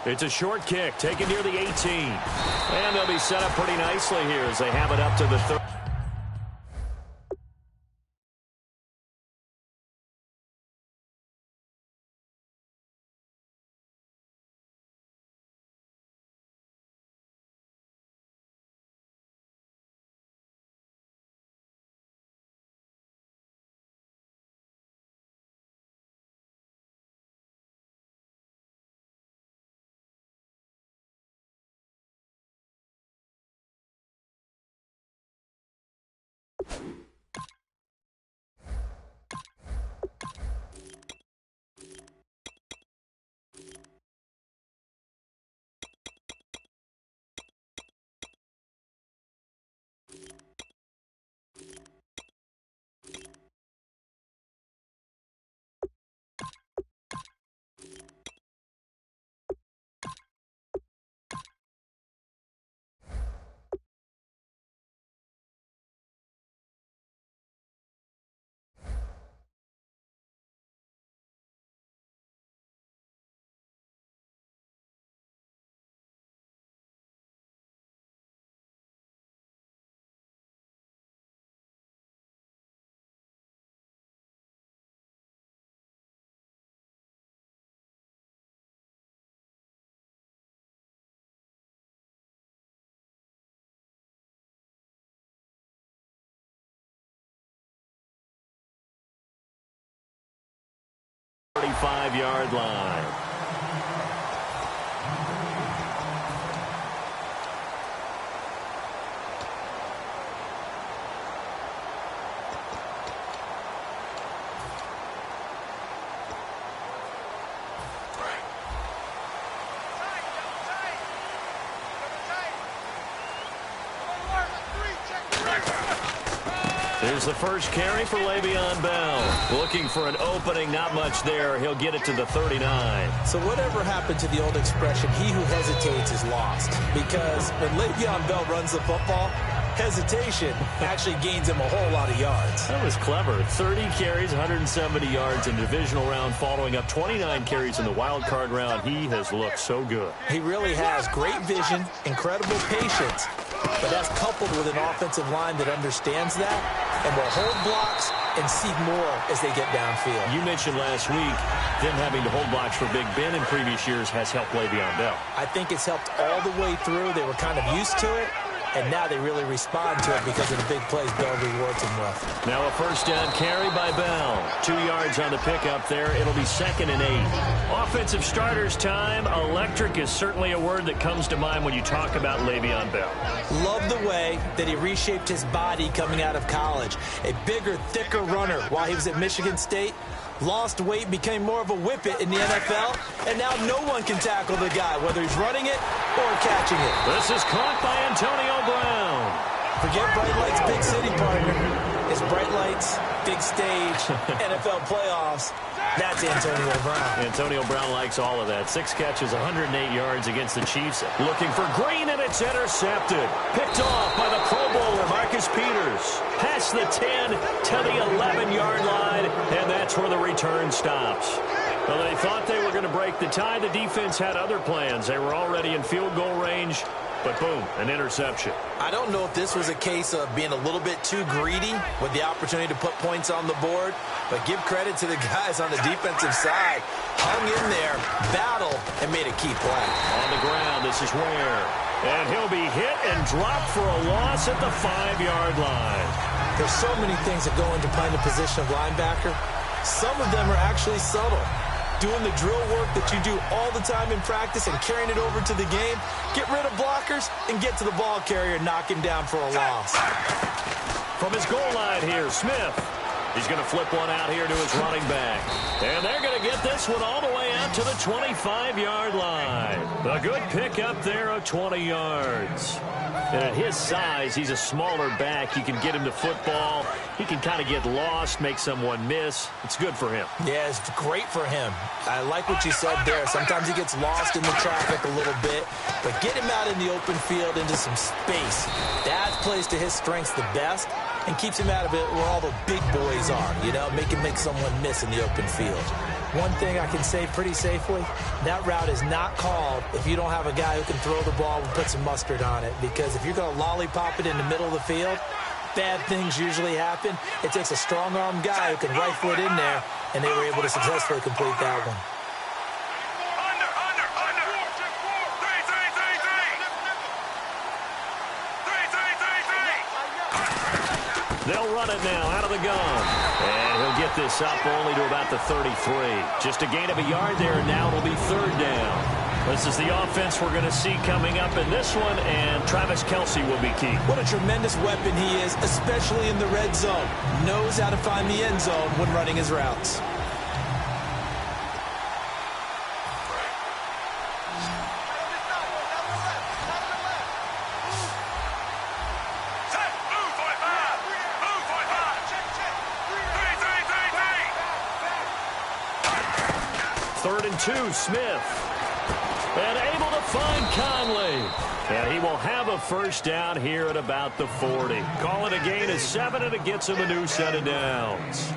It's a short kick taken near the 18. And they'll be set up pretty nicely here as they have it up to the 30. Yard line. There's the first carry for Le'Veon Bell. Looking for an opening, not much there. He'll get it to the 39. So whatever happened to the old expression, he who hesitates is lost. Because when Le'Veon Bell runs the football, hesitation actually gains him a whole lot of yards. That was clever. 30 carries, 170 yards in divisional round, following up 29 carries in the wild card round. He has looked so good. He really has great vision, incredible patience, but that's coupled with an offensive line that understands that and will hold blocks and seek more as they get downfield. You mentioned last week them having to hold blocks for Big Ben in previous years has helped Le'Veon Bell. I think it's helped all the way through. They were kind of used to it, and now they really respond to it because of the big plays Bell rewards them with. Now a first down carry by Bell. 2 yards on the pickup there. It'll be 2nd and 8. Offensive starters time. Electric is certainly a word that comes to mind when you talk about Le'Veon Bell. Love the way that he reshaped his body coming out of college. A bigger, thicker runner while he was at Michigan State. Lost weight, became more of a whippet in the NFL, and now no one can tackle the guy, whether he's running it or catching it. This is caught by Antonio Brown. Forget Bright Lights, big city, partner. It's Bright Lights, big stage, NFL playoffs. That's Antonio Brown. Antonio Brown likes all of that. 6 catches, 108 yards against the Chiefs. Looking for Green, and it's intercepted. Picked off by the Pro Bowler, Marcus Peters. Past the 10 to the 11-yard line, and that's where the return stops. Well, they thought they were going to break the tie. The defense had other plans. They were already in field goal range, but boom, an interception. I don't know if this was a case of being a little bit too greedy with the opportunity to put points on the board, but give credit to the guys on the defensive side. Hung in there, battled, and made a key play. On the ground, this is Ware. And he'll be hit and dropped for a loss at the 5-yard line. There's so many things that go into playing the position of linebacker. Some of them are actually subtle. Doing the drill work that you do all the time in practice and carrying it over to the game. Get rid of blockers and get to the ball carrier and knock him down for a loss. From his goal line here, Smith. He's going to flip one out here to his running back. And they're going to get this one all the way out to the 25-yard line. A good pickup there of 20 yards. And at his size, he's a smaller back. You can get him to football. He can kind of get lost, make someone miss. It's good for him. Yeah, it's great for him. I like what you said there. Sometimes he gets lost in the traffic a little bit, but get him out in the open field into some space. That plays to his strengths the best and keeps him out of it where all the big boys are, you know, make someone miss in the open field. One thing I can say pretty safely, that route is not called if you don't have a guy who can throw the ball and put some mustard on it, because if you're going to lollipop it in the middle of the field, bad things usually happen. It takes a strong-arm guy who can rifle it in there, and they were able to successfully complete that one. They'll run it now out of the gun. And he'll get this up only to about the 33. Just a gain of a yard there, and now it'll be third down. This is the offense we're going to see coming up in this one, and Travis Kelce will be key. What a tremendous weapon he is, especially in the red zone. Knows how to find the end zone when running his routes. Third and 2, Smith. And able to find Conley. And he will have a first down here at about the 40. Call it a gain of 7, and it gets him a new set of downs.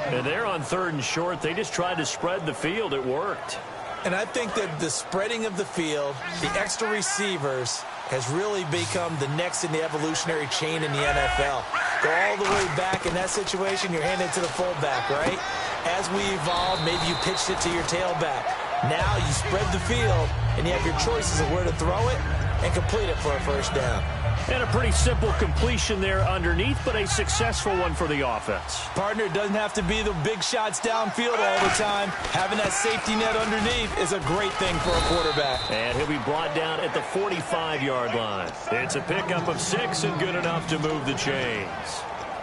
And they're on third and short. They just tried to spread the field. It worked. And I think that the spreading of the field, the extra receivers, has really become the next in the evolutionary chain in the NFL. Go all the way back in that situation, you're handed to the fullback, right? As we evolve, maybe you pitched it to your tailback. Now you spread the field, and you have your choices of where to throw it and complete it for a first down. And a pretty simple completion there underneath, but a successful one for the offense. Partner, it doesn't have to be the big shots downfield all the time. Having that safety net underneath is a great thing for a quarterback. And he'll be brought down at the 45-yard line. It's a pickup of 6 and good enough to move the chains.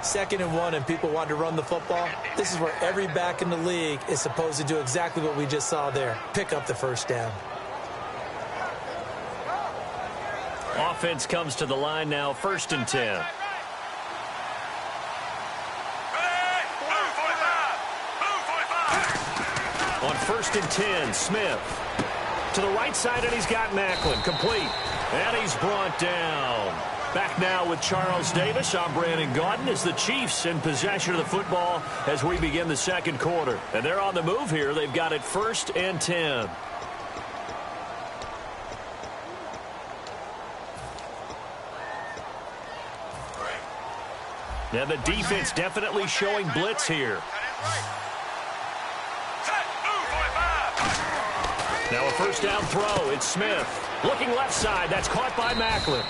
2nd and 1, and people want to run the football. This is where every back in the league is supposed to do exactly what we just saw there. Pick up the first down. Offense comes to the line now, 1st and 10. On 1st and 10, Smith. To the right side, and he's got Macklin. Complete. And he's brought down. Back now with Charles Davis. I'm Brandon Gaudin as the Chiefs in possession of the football as we begin the second quarter. And they're on the move here. They've got it 1st and 10. Now the defense definitely showing blitz here. Now a first down throw. It's Smith. Looking left side. That's caught by Macklin.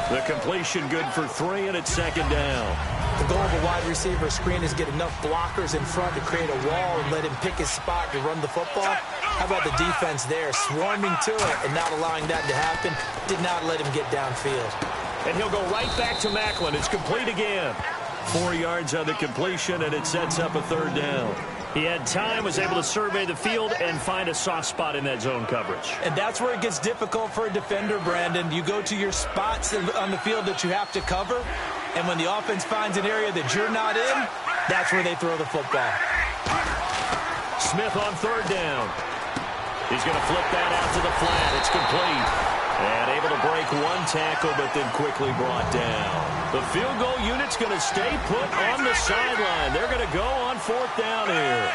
The completion good for 3, and it's 2nd down. The goal of a wide receiver screen is get enough blockers in front to create a wall and let him pick his spot to run the football. How about the defense there, swarming to it and not allowing that to happen? Did not let him get downfield. And he'll go right back to Macklin. It's complete again. 4 yards on the completion, and it sets up a 3rd down. He had time, was able to survey the field and find a soft spot in that zone coverage. And that's where it gets difficult for a defender, Brandon. You go to your spots on the field that you have to cover, and when the offense finds an area that you're not in, that's where they throw the football. Smith on 3rd down. He's going to flip that out to the flat. It's complete. And able to break one tackle, but then quickly brought down. The field goal unit's going to stay put on the sideline. They're going to go on 4th down here.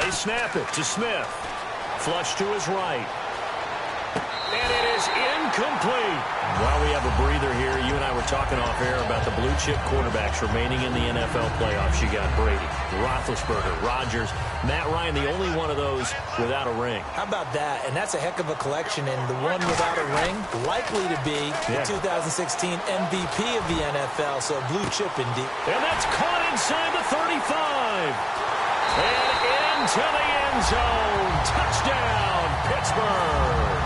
They snap it to Smith. Flush to his right. And it is incomplete. While we have a breather here, you and I were talking off air about the blue-chip quarterbacks remaining in the NFL playoffs. You got Brady, Roethlisberger, Rodgers, Matt Ryan, the only one of those without a ring. How about that? And that's a heck of a collection. And the one without a ring, likely to be the 2016 MVP of the NFL. So blue chip indeed. And that's caught inside the 35. And in into the end zone. Touchdown, Pittsburgh.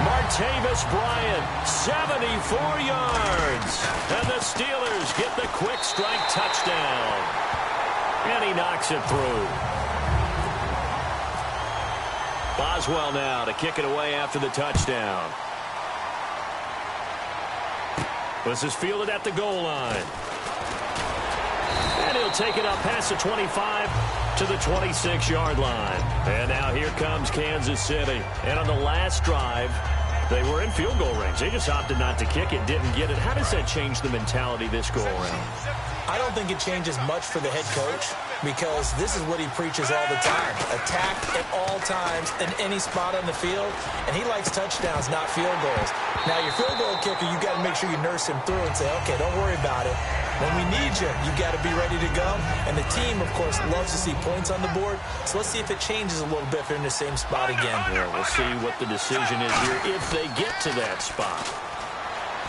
Martavis Bryant, 74 yards. And the Steelers get the quick strike touchdown. And he knocks it through. Boswell now to kick it away after the touchdown. This is fielded at the goal line. And he'll take it up past the 25 to the 26-yard line. And now here comes Kansas City. And on the last drive, they were in field goal range. They just opted not to kick it, didn't get it. How does that change the mentality this go around? I don't think it changes much for the head coach because this is what he preaches all the time. Attack at all times in any spot on the field, and he likes touchdowns, not field goals. Now, your field goal kicker, you got to make sure you nurse him through and say, okay, don't worry about it. When we need you, you got to be ready to go. And the team, of course, loves to see points on the board. So let's see if it changes a little bit if they're in the same spot again. Yeah, we'll see what the decision is here if they get to that spot.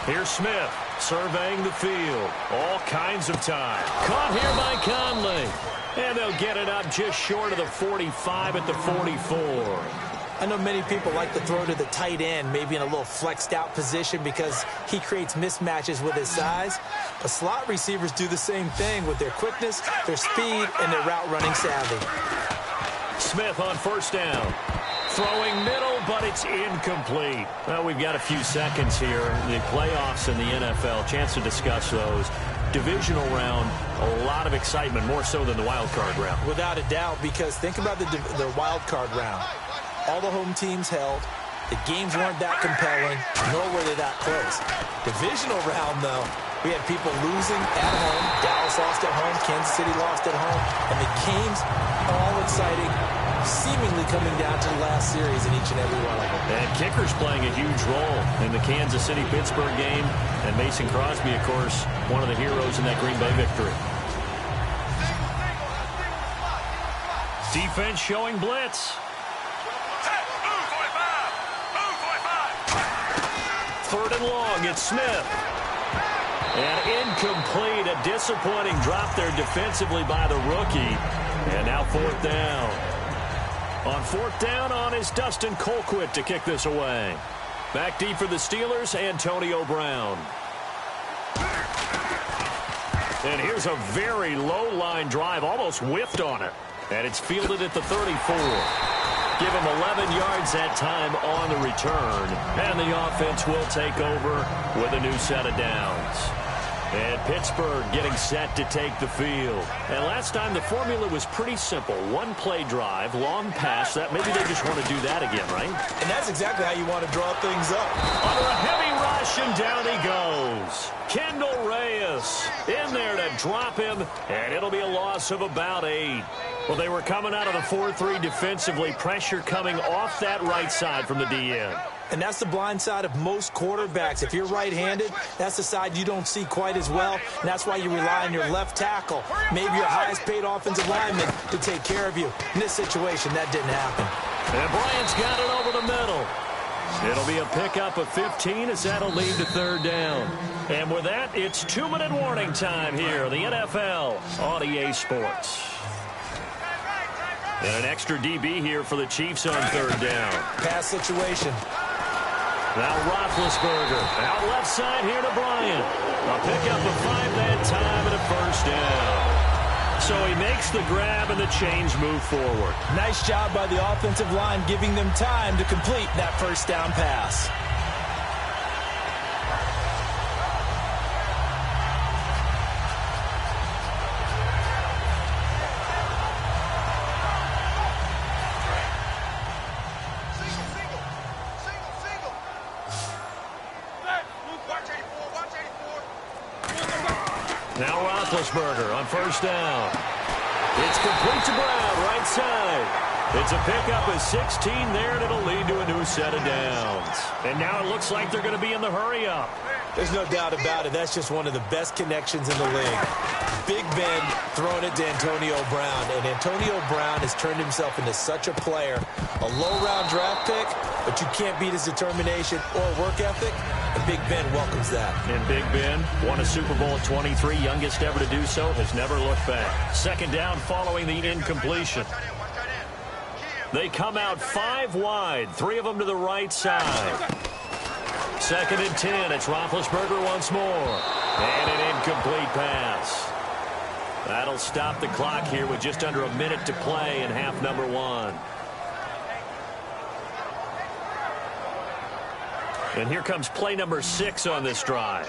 Here's Smith surveying the field. All kinds of time. Caught here by Conley. And they'll get it up just short of the 45 at the 44. I know many people like to throw to the tight end, maybe in a little flexed out position because he creates mismatches with his size. But slot receivers do the same thing with their quickness, their speed, and their route running savvy. Smith on first down. Throwing middle, but it's incomplete. Well, we've got a few seconds here. The playoffs in the NFL, chance to discuss those. Divisional round, a lot of excitement, more so than the wild card round. Without a doubt, because think about the wild card round. All the home teams held. The games weren't that compelling, nor were they that close. Divisional round, though, we had people losing at home. Dallas lost at home. Kansas City lost at home. And the games, all exciting, seemingly coming down to the last series in each and every one of them. And kickers playing a huge role in the Kansas City-Pittsburgh game. And Mason Crosby, of course, one of the heroes in that Green Bay victory. Defense showing blitz. Third and long, it's Smith. And incomplete, a disappointing drop there defensively by the rookie. And now fourth down. On fourth down is Dustin Colquitt to kick this away. Back deep for the Steelers, Antonio Brown. And here's a very low-line drive, almost whiffed on it. And it's fielded at the 34. Give him 11 yards that time on the return. And the offense will take over with a new set of downs. And Pittsburgh getting set to take the field. And last time the formula was pretty simple. One play drive, long pass. That maybe they just want to do that again, right? And that's exactly how you want to draw things up. Under a heavy rush, and down he goes. Kendall Reyes in there to drop him. And it'll be a loss of about 8. Well, they were coming out of the 4-3 defensively. Pressure coming off that right side from the DN. And that's the blind side of most quarterbacks. If you're right-handed, that's the side you don't see quite as well. And that's why you rely on your left tackle, maybe your highest-paid offensive lineman, to take care of you. In this situation, that didn't happen. And Bryant's got it over the middle. It'll be a pickup of 15 as that'll lead to third down. And with that, it's 2-minute warning time here, the NFL on EA Sports. And an extra DB here for the Chiefs on third down. Pass situation. Now Roethlisberger out left side here to Bryant. A pickup of 5 that time and a first down. So he makes the grab and the chains move forward. Nice job by the offensive line giving them time to complete that first down pass. Now Roethlisberger on first down. It's complete to Brown, right side. It's a pickup of 16 there, and it'll lead to a new set of downs. And now it looks like they're going to be in the hurry-up. There's no doubt about it. That's just one of the best connections in the league. Big Ben throwing it to Antonio Brown. And Antonio Brown has turned himself into such a player. A low-round draft pick, but you can't beat his determination or work ethic. And Big Ben welcomes that. And Big Ben won a Super Bowl at 23, youngest ever to do so, has never looked back. Second down following the incompletion. They come out 5 wide, 3 of them to the right side. 2nd and 10. It's Roethlisberger once more. And an incomplete pass. That'll stop the clock here with just under a minute to play in half number 1. And here comes play number 6 on this drive.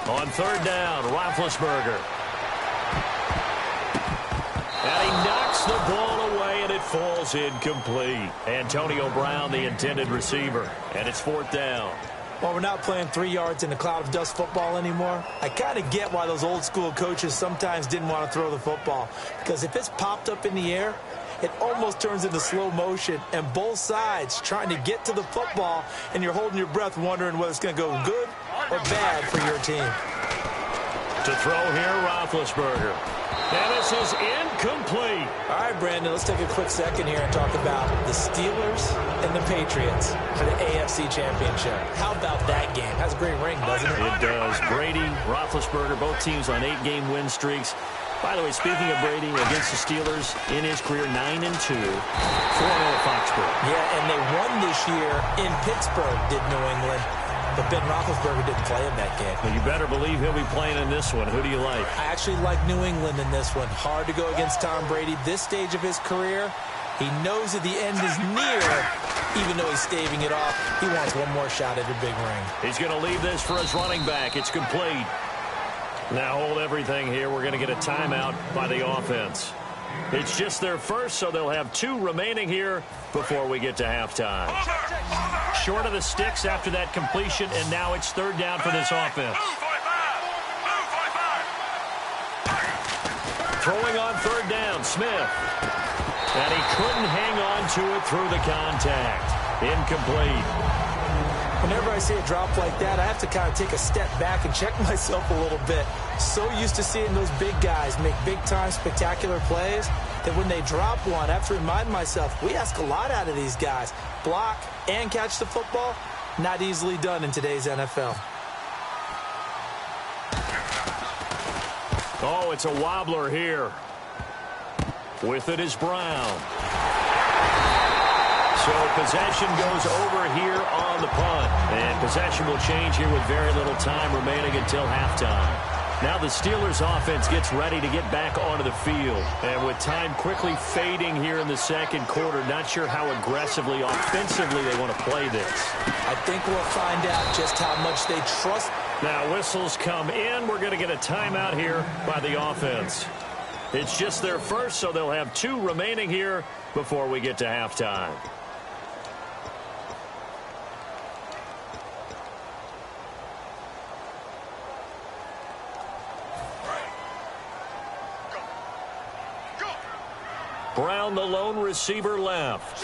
On 3rd down, Roethlisberger. And he knocks the ball away, and it falls incomplete. Antonio Brown, the intended receiver. And it's 4th down. Well, we're not playing 3 yards in a cloud of dust football anymore. I kind of get why those old school coaches sometimes didn't want to throw the football. Because if it's popped up in the air, it almost turns into slow motion, and both sides trying to get to the football, and you're holding your breath wondering whether it's going to go good or bad for your team. To throw here, Roethlisberger. And this is incomplete. All right, Brandon, let's take a quick second here and talk about the Steelers and the Patriots for the AFC Championship. How about that game? Has a great ring, doesn't it? It does. Brady, Roethlisberger, both teams on 8-game win streaks. By the way, speaking of Brady, against the Steelers, in his career, 9-2, 4-0 at Foxborough. Yeah, and they won this year in Pittsburgh, did New England. But Ben Roethlisberger didn't play in that game. Well, you better believe he'll be playing in this one. Who do you like? I actually like New England in this one. Hard to go against Tom Brady this stage of his career. He knows that the end is near, even though he's staving it off. He wants one more shot at a big ring. He's going to leave this for his running back. It's complete. Now hold everything here. We're going to get a timeout by the offense. It's just their first, so they'll have 2 remaining here before we get to halftime. Short of the sticks after that completion, and now it's 3rd down for this offense. Throwing on 3rd down, Smith. And he couldn't hang on to it through the contact. Incomplete. Whenever I see a drop like that, I have to kind of take a step back and check myself a little bit. So used to seeing those big guys make big-time spectacular plays that when they drop one, I have to remind myself, we ask a lot out of these guys. Block and catch the football, not easily done in today's NFL. Oh, it's a wobbler here. With it is Brown. So possession goes over here on the punt. And possession will change here with very little time remaining until halftime. Now the Steelers offense gets ready to get back onto the field. And with time quickly fading here in the 2nd quarter, not sure how aggressively, offensively they want to play this. I think we'll find out just how much they trust. Now whistles come in. We're going to get a timeout here by the offense. It's just their first, so they'll have 2 remaining here before we get to halftime. Brown, the lone receiver, left.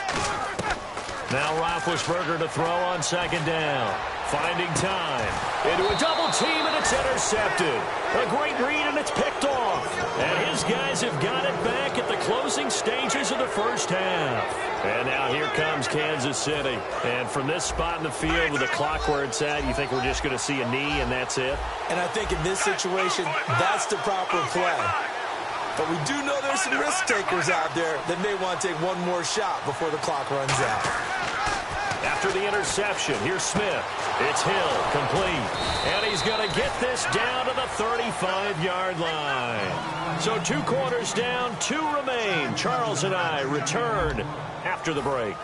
Now Roethlisberger to throw on 2nd down. Finding time. Into a double team, and it's intercepted. A great read, and it's picked off. And his guys have got it back at the closing stages of the first half. And now here comes Kansas City. And from this spot in the field with the clock where it's at, you think we're just going to see a knee and that's it? And I think in this situation, that's the proper play. But we do know there's some risk takers out there that may want to take one more shot before the clock runs out. After the interception, here's Smith. It's Hill, complete. And he's going to get this down to the 35-yard line. So 2 quarters down, 2 remain. Charles and I return after the break.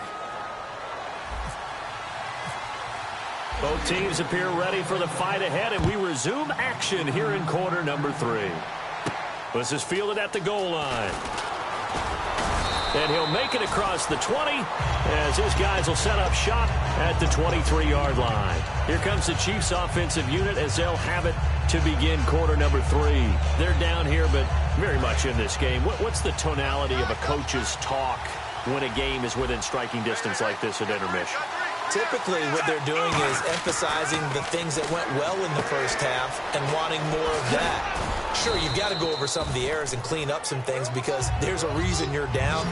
Both teams appear ready for the fight ahead, and we resume action here in quarter number 3. This is fielded at the goal line. And he'll make it across the 20 as his guys will set up shop at the 23-yard line. Here comes the Chiefs offensive unit as they'll have it to begin quarter number 3. They're down here, but very much in this game. What's the tonality of a coach's talk when a game is within striking distance like this at intermission? Typically, what they're doing is emphasizing the things that went well in the first half and wanting more of that. Sure, you've got to go over some of the errors and clean up some things because there's a reason you're down.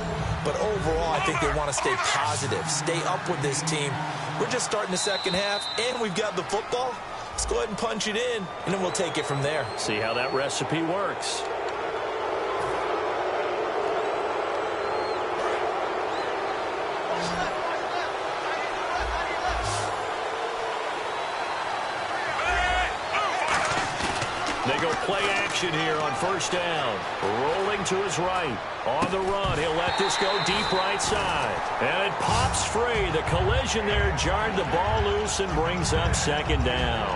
But overall, I think they want to stay positive, stay up with this team. We're just starting the second half, and we've got the football. Let's go ahead and punch it in, and then we'll take it from there. See how that recipe works. They go play action here on first down. Rolling to his right. On the run, he'll let this go deep right side. And it pops free. The collision there jarred the ball loose and brings up second down.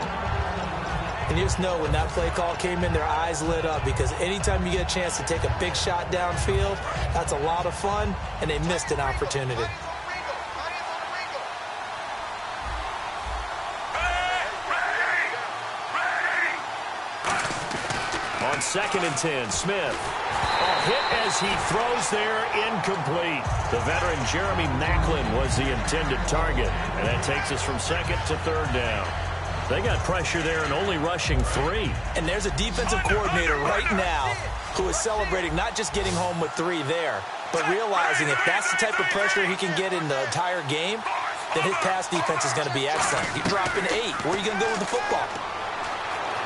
And you just know when that play call came in, their eyes lit up, because anytime you get a chance to take a big shot downfield, that's a lot of fun, and they missed an opportunity. On 2nd and 10, Smith. A hit as he throws there, incomplete. The veteran Jeremy Maclin was the intended target. And that takes us from second to third down. They got pressure there and only rushing 3. And there's a defensive coordinator right now who is celebrating not just getting home with 3 there, but realizing if that's the type of pressure he can get in the entire game, then his pass defense is going to be excellent. He's dropping 8. Where are you going to go with the football?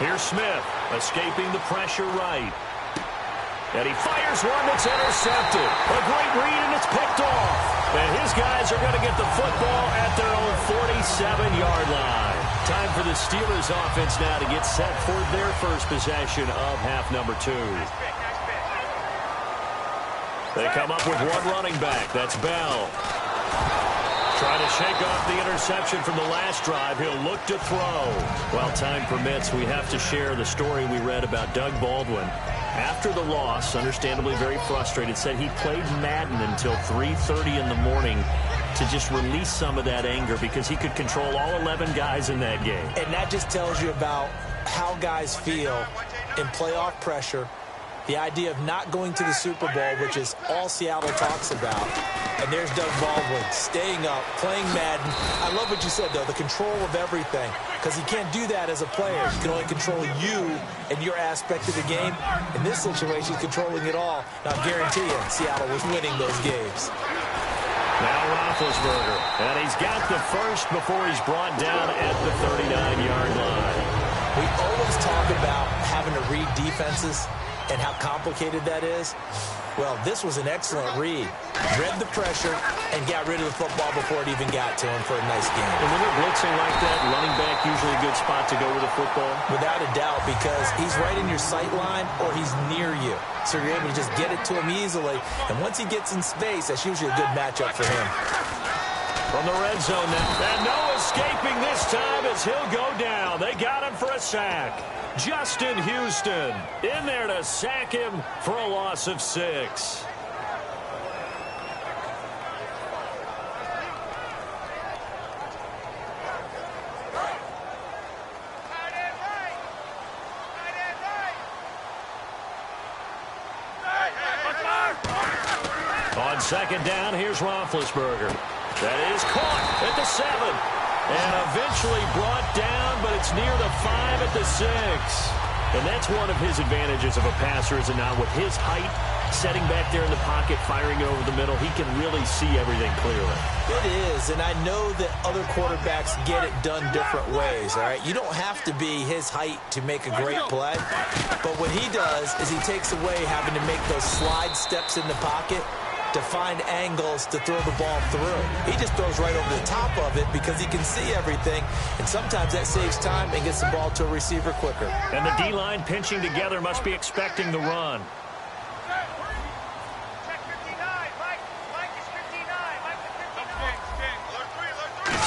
Here's Smith, escaping the pressure right. And he fires one that's intercepted. A great read, and it's picked off. And his guys are going to get the football at their own 47-yard line. Time for the Steelers offense now to get set for their first possession of half number 2. They come up with one running back. That's Bell. Trying to shake off the interception from the last drive. He'll look to throw. While time permits, we have to share the story we read about Doug Baldwin. After the loss, understandably very frustrated, said he played Madden until 3:30 in the morning to just release some of that anger because he could control all 11 guys in that game. And that just tells you about how guys feel in playoff pressure, the idea of not going to the Super Bowl, which is all Seattle talks about. And there's Doug Baldwin staying up, playing Madden. I love what you said, though, the control of everything, because he can't do that as a player. He can only control you and your aspect of the game. In this situation, controlling it all. Now, I guarantee you, Seattle was winning those games. Now Roethlisberger, and he's got the first before he's brought down at the 39-yard line. We always talk about having to read defenses and how complicated that is. Well, this was an excellent read. Read the pressure and got rid of the football before it even got to him for a nice game. And when they're blitzing like that, running back usually a good spot to go with the football? Without a doubt, because he's right in your sight line or he's near you. So you're able to just get it to him easily. And once he gets in space, that's usually a good matchup for him. From the red zone now. And no escaping this time as he'll go down. They got him for a sack. Justin Houston in there to sack him for a loss of 6. On 2nd down, here's Roethlisberger. That is caught at the 7. And eventually brought down, but it's near the 5 at the 6. And that's one of his advantages of a passer, is it not? With his height, setting back there in the pocket, firing it over the middle, he can really see everything clearly. It is, and I know that other quarterbacks get it done different ways, all right? You don't have to be his height to make a great play. But what he does is he takes away having to make those slide steps in the pocket to find angles to throw the ball through. He just throws right over the top of it because he can see everything, and sometimes that saves time and gets the ball to a receiver quicker. And the D-line pinching together must be expecting the run.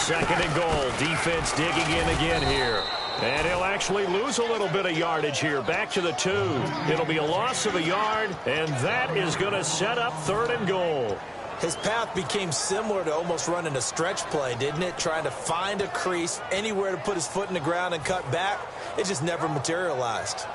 Second and goal. Defense digging in again here. And he'll actually lose a little bit of yardage here. Back to the 2. It'll be a loss of a yard, and that is going to set up 3rd and goal. His path became similar to almost running a stretch play, didn't it? Trying to find a crease, anywhere to put his foot in the ground and cut back. It just never materialized.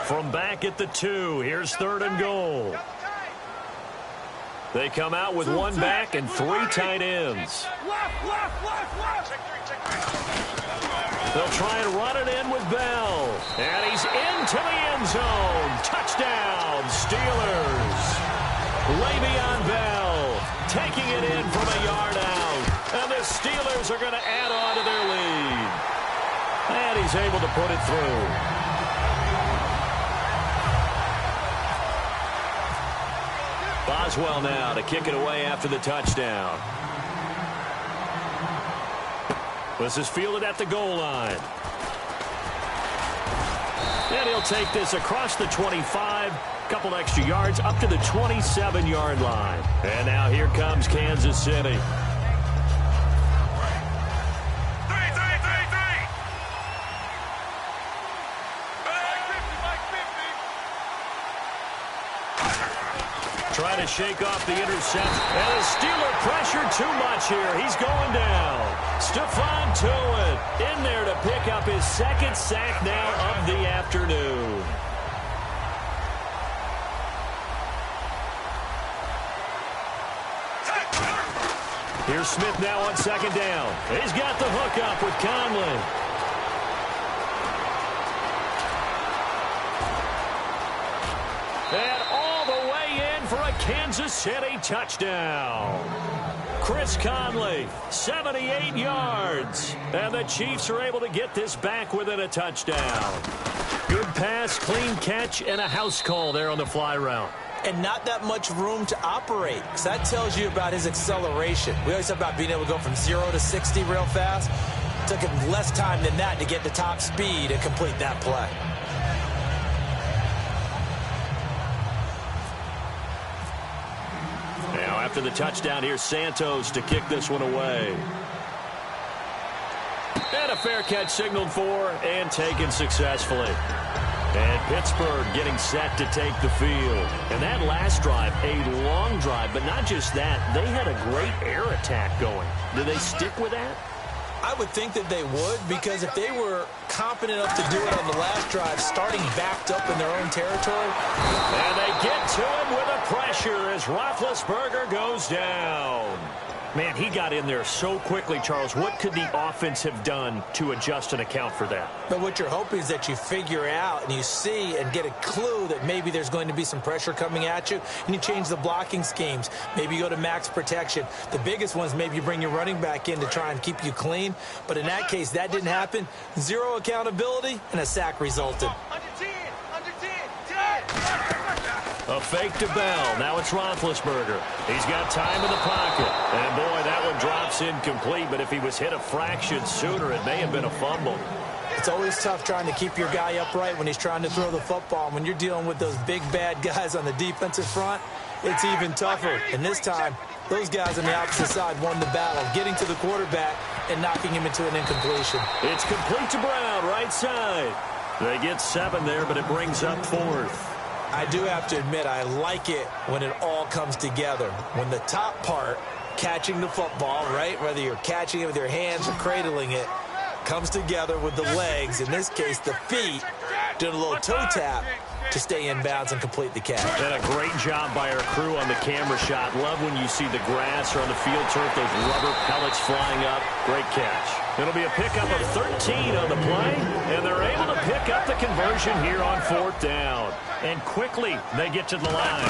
From back at the 2, here's 3rd and goal. They come out with one back and 3 tight ends. They'll try and run it in with Bell. And he's into the end zone. Touchdown, Steelers. Le'Veon Bell taking it in from a yard out. And the Steelers are going to add on to their lead. And he's able to put it through. Boswell now to kick it away after the touchdown. This is fielded at the goal line. And he'll take this across the 25, couple extra yards up to the 27-yard line. And now here comes Kansas City. Trying to shake off the interception. And the Steeler pressure too much here. He's going down. Stephon Tuitt in there to pick up his second sack now of the afternoon. Here's Smith now on second down. He's got the hook up with Conley. And all the way in for a Kansas City touchdown. Chris Conley, 78 yards. And the Chiefs are able to get this back within a touchdown. Good pass, clean catch, and a house call there on the fly route. And not that much room to operate. So that tells you about his acceleration. We always talk about being able to go from 0 to 60 real fast. It took him less time than that to get to top speed and complete that play. Now after the touchdown, here's Santos to kick this one away. And a fair catch signaled for and taken successfully. And Pittsburgh getting set to take the field. And that last drive, a long drive, but not just that. They had a great air attack going. Do they stick with that? I would think that they would, because if they were competent enough to do it on the last drive, starting backed up in their own territory. And they get to him with a pressure as Roethlisberger goes down. Man, he got in there so quickly, Charles. What could the offense have done to adjust and account for that? But what you're hoping is that you figure out and you see and get a clue that maybe there's going to be some pressure coming at you, and you change the blocking schemes. Maybe you go to max protection. The biggest ones, maybe you bring your running back in to try and keep you clean. But in that case, that didn't happen. Zero accountability, and a sack resulted. A fake to Bell. Now it's Roethlisberger. He's got time in the pocket. And, boy, that one drops incomplete. But if he was hit a fraction sooner, it may have been a fumble. It's always tough trying to keep your guy upright when he's trying to throw the football. When you're dealing with those big, bad guys on the defensive front, it's even tougher. And this time, those guys on the opposite side won the battle, getting to the quarterback and knocking him into an incompletion. It's complete to Brown, right side. They get 7 there, but it brings up 4th. I do have to admit, I like it when it all comes together. When the top part, catching the football, right, whether you're catching it with your hands or cradling it, comes together with the legs, in this case the feet, doing a little toe tap to stay in bounds and complete the catch. And a great job by our crew on the camera shot. Love when you see the grass or on the field turf, those rubber pellets flying up. Great catch. It'll be a pickup of 13 on the play, and they're able to pick up the conversion here on 4th down. And quickly they get to the line.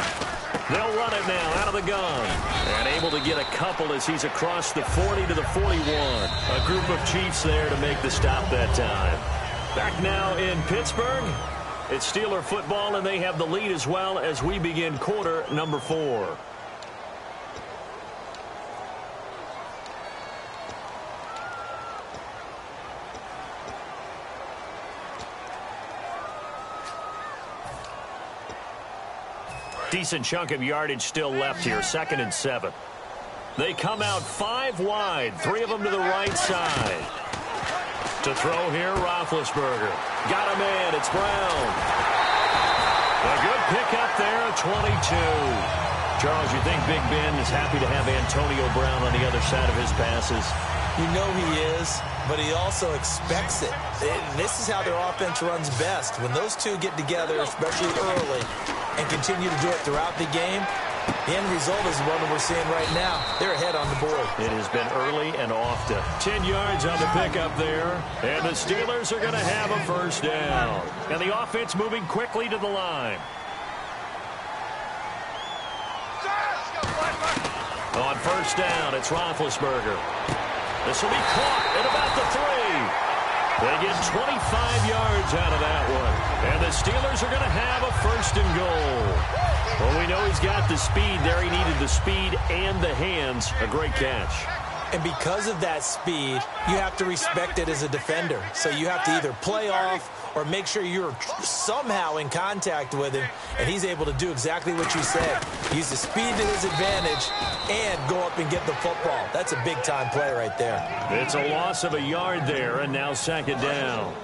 They'll run it now out of the gun. And able to get a couple as he's across the 40 to the 41. A group of Chiefs there to make the stop that time. Back now in Pittsburgh. It's Steeler football, and they have the lead as well as we begin quarter number 4. Decent chunk of yardage still left here, 2nd and 7. They come out 5 wide, 3 of them to the right side. To throw here, Roethlisberger. Got a man, it's Brown. A good pickup there at 22. Charles, you think Big Ben is happy to have Antonio Brown on the other side of his passes? You know he is, but he also expects it. This is how their offense runs best. When those two get together, especially early, and continue to do it throughout the game, The end result is one that we're seeing right now. They're ahead on the board. It has been early and often. 10 yards on the pickup there. And the Steelers are going to have a first down. And the offense moving quickly to the line. On first down, it's Roethlisberger. This will be caught at about the 3. They get 25 yards out of that one. And the Steelers are going to have a first and goal. Well, we know he's got the speed there. He needed the speed and the hands. A great catch. And because of that speed, you have to respect it as a defender. So you have to either play off or make sure you're somehow in contact with him, and he's able to do exactly what you said. Use the speed to his advantage and go up and get the football. That's a big-time play right there. It's a loss of a yard there, and now second down.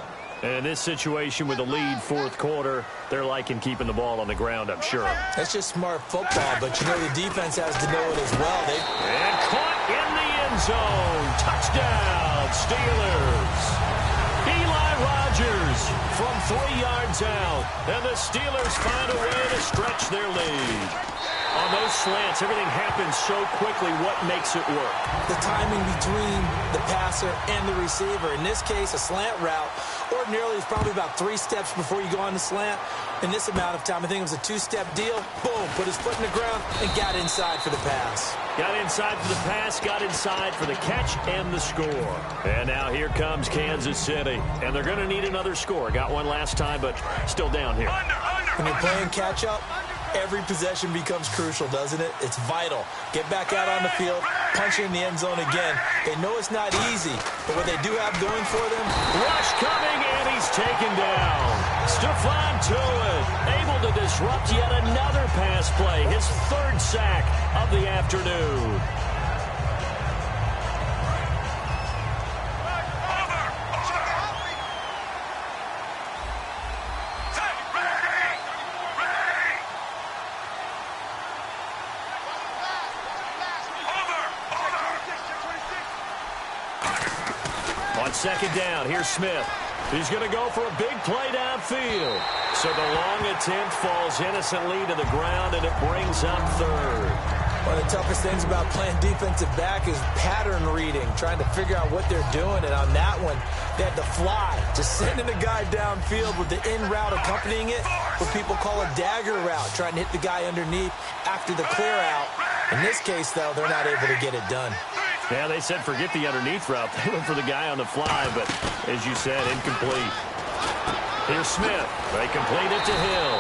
And in this situation with the lead fourth quarter, they're liking keeping the ball on the ground, I'm sure. That's just smart football, but you know the defense has to know it as well. And caught in the end zone. Touchdown, Steelers. Eli Rogers from 3 yards out. And the Steelers find a way to stretch their lead. On those slants, everything happens so quickly. What makes it work? The timing between the passer and the receiver. In this case, a slant route ordinarily is probably about 3 steps before you go on the slant. In this amount of time, I think it was a 2-step deal. Boom, put his foot in the ground and got inside for the pass. Got inside for the pass, got inside for the catch and the score. And now here comes Kansas City. And they're going to need another score. Got one last time, but still down here. When you're playing catch-up, every possession becomes crucial, doesn't it? It's vital. Get back out on the field, punch in the end zone again. They know it's not easy, but what they do have going for them... Rush coming, and he's taken down. Stephon Tuitt able to disrupt yet another pass play. His 3rd sack of the afternoon. Second down, here's Smith. He's going to go for a big play downfield. So the long attempt falls innocently to the ground, and it brings up 3rd. One of the toughest things about playing defensive back is pattern reading, trying to figure out what they're doing. And on that one, they had to fly, just sending the guy downfield with the in route accompanying it, what people call a dagger route, trying to hit the guy underneath after the clear out. In this case, though, they're not able to get it done. Yeah, they said forget the underneath route. They went for the guy on the fly, but as you said, incomplete. Here's Smith. They complete it to Hill.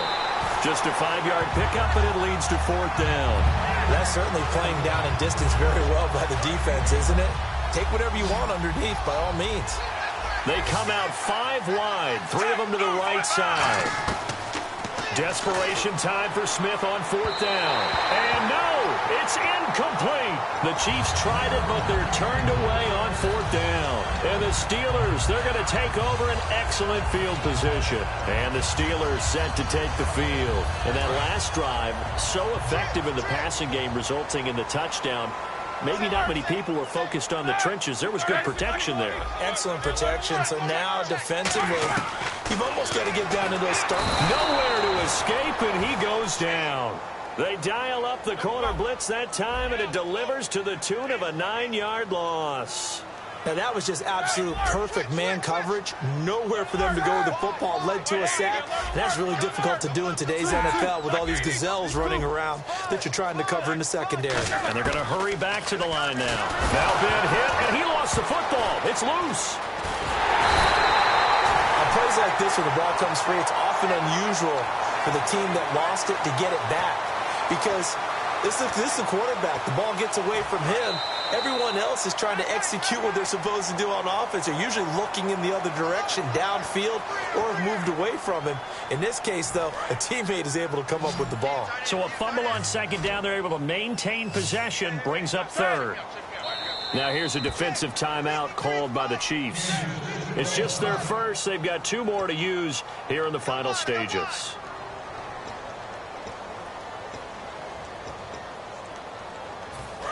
Just a 5-yard pickup, and it leads to 4th down. That's certainly playing down in distance very well by the defense, isn't it? Take whatever you want underneath, by all means. They come out 5 wide, 3 of them to the right side. Desperation time for Smith on 4th down. And no, it's incomplete. The Chiefs tried it, but they're turned away on 4th down. And the Steelers, they're going to take over an excellent field position. And the Steelers set to take the field. And that last drive, so effective in the passing game, resulting in the touchdown. Maybe not many people were focused on the trenches. There was good protection there. Excellent protection. So now defensively, you've almost got to get down to those starts. Nowhere to escape, and he goes down. They dial up the corner blitz that time, and it delivers to the tune of a 9-yard loss. Now, that was just absolute perfect man coverage. Nowhere for them to go with the football. Led to a sack. And that's really difficult to do in today's NFL with all these gazelles running around that you're trying to cover in the secondary. And they're going to hurry back to the line now. Now Ben hit, and he lost the football. It's loose. On plays like this where the ball comes free, it's often unusual for the team that lost it to get it back. Because this is the quarterback. The ball gets away from him. Everyone else is trying to execute what they're supposed to do on offense. They're usually looking in the other direction, downfield, or have moved away from him. In this case, though, a teammate is able to come up with the ball. So a fumble on 2nd down. They're able to maintain possession, brings up 3rd. Now here's a defensive timeout called by the Chiefs. It's just their first. They've got 2 more to use here in the final stages.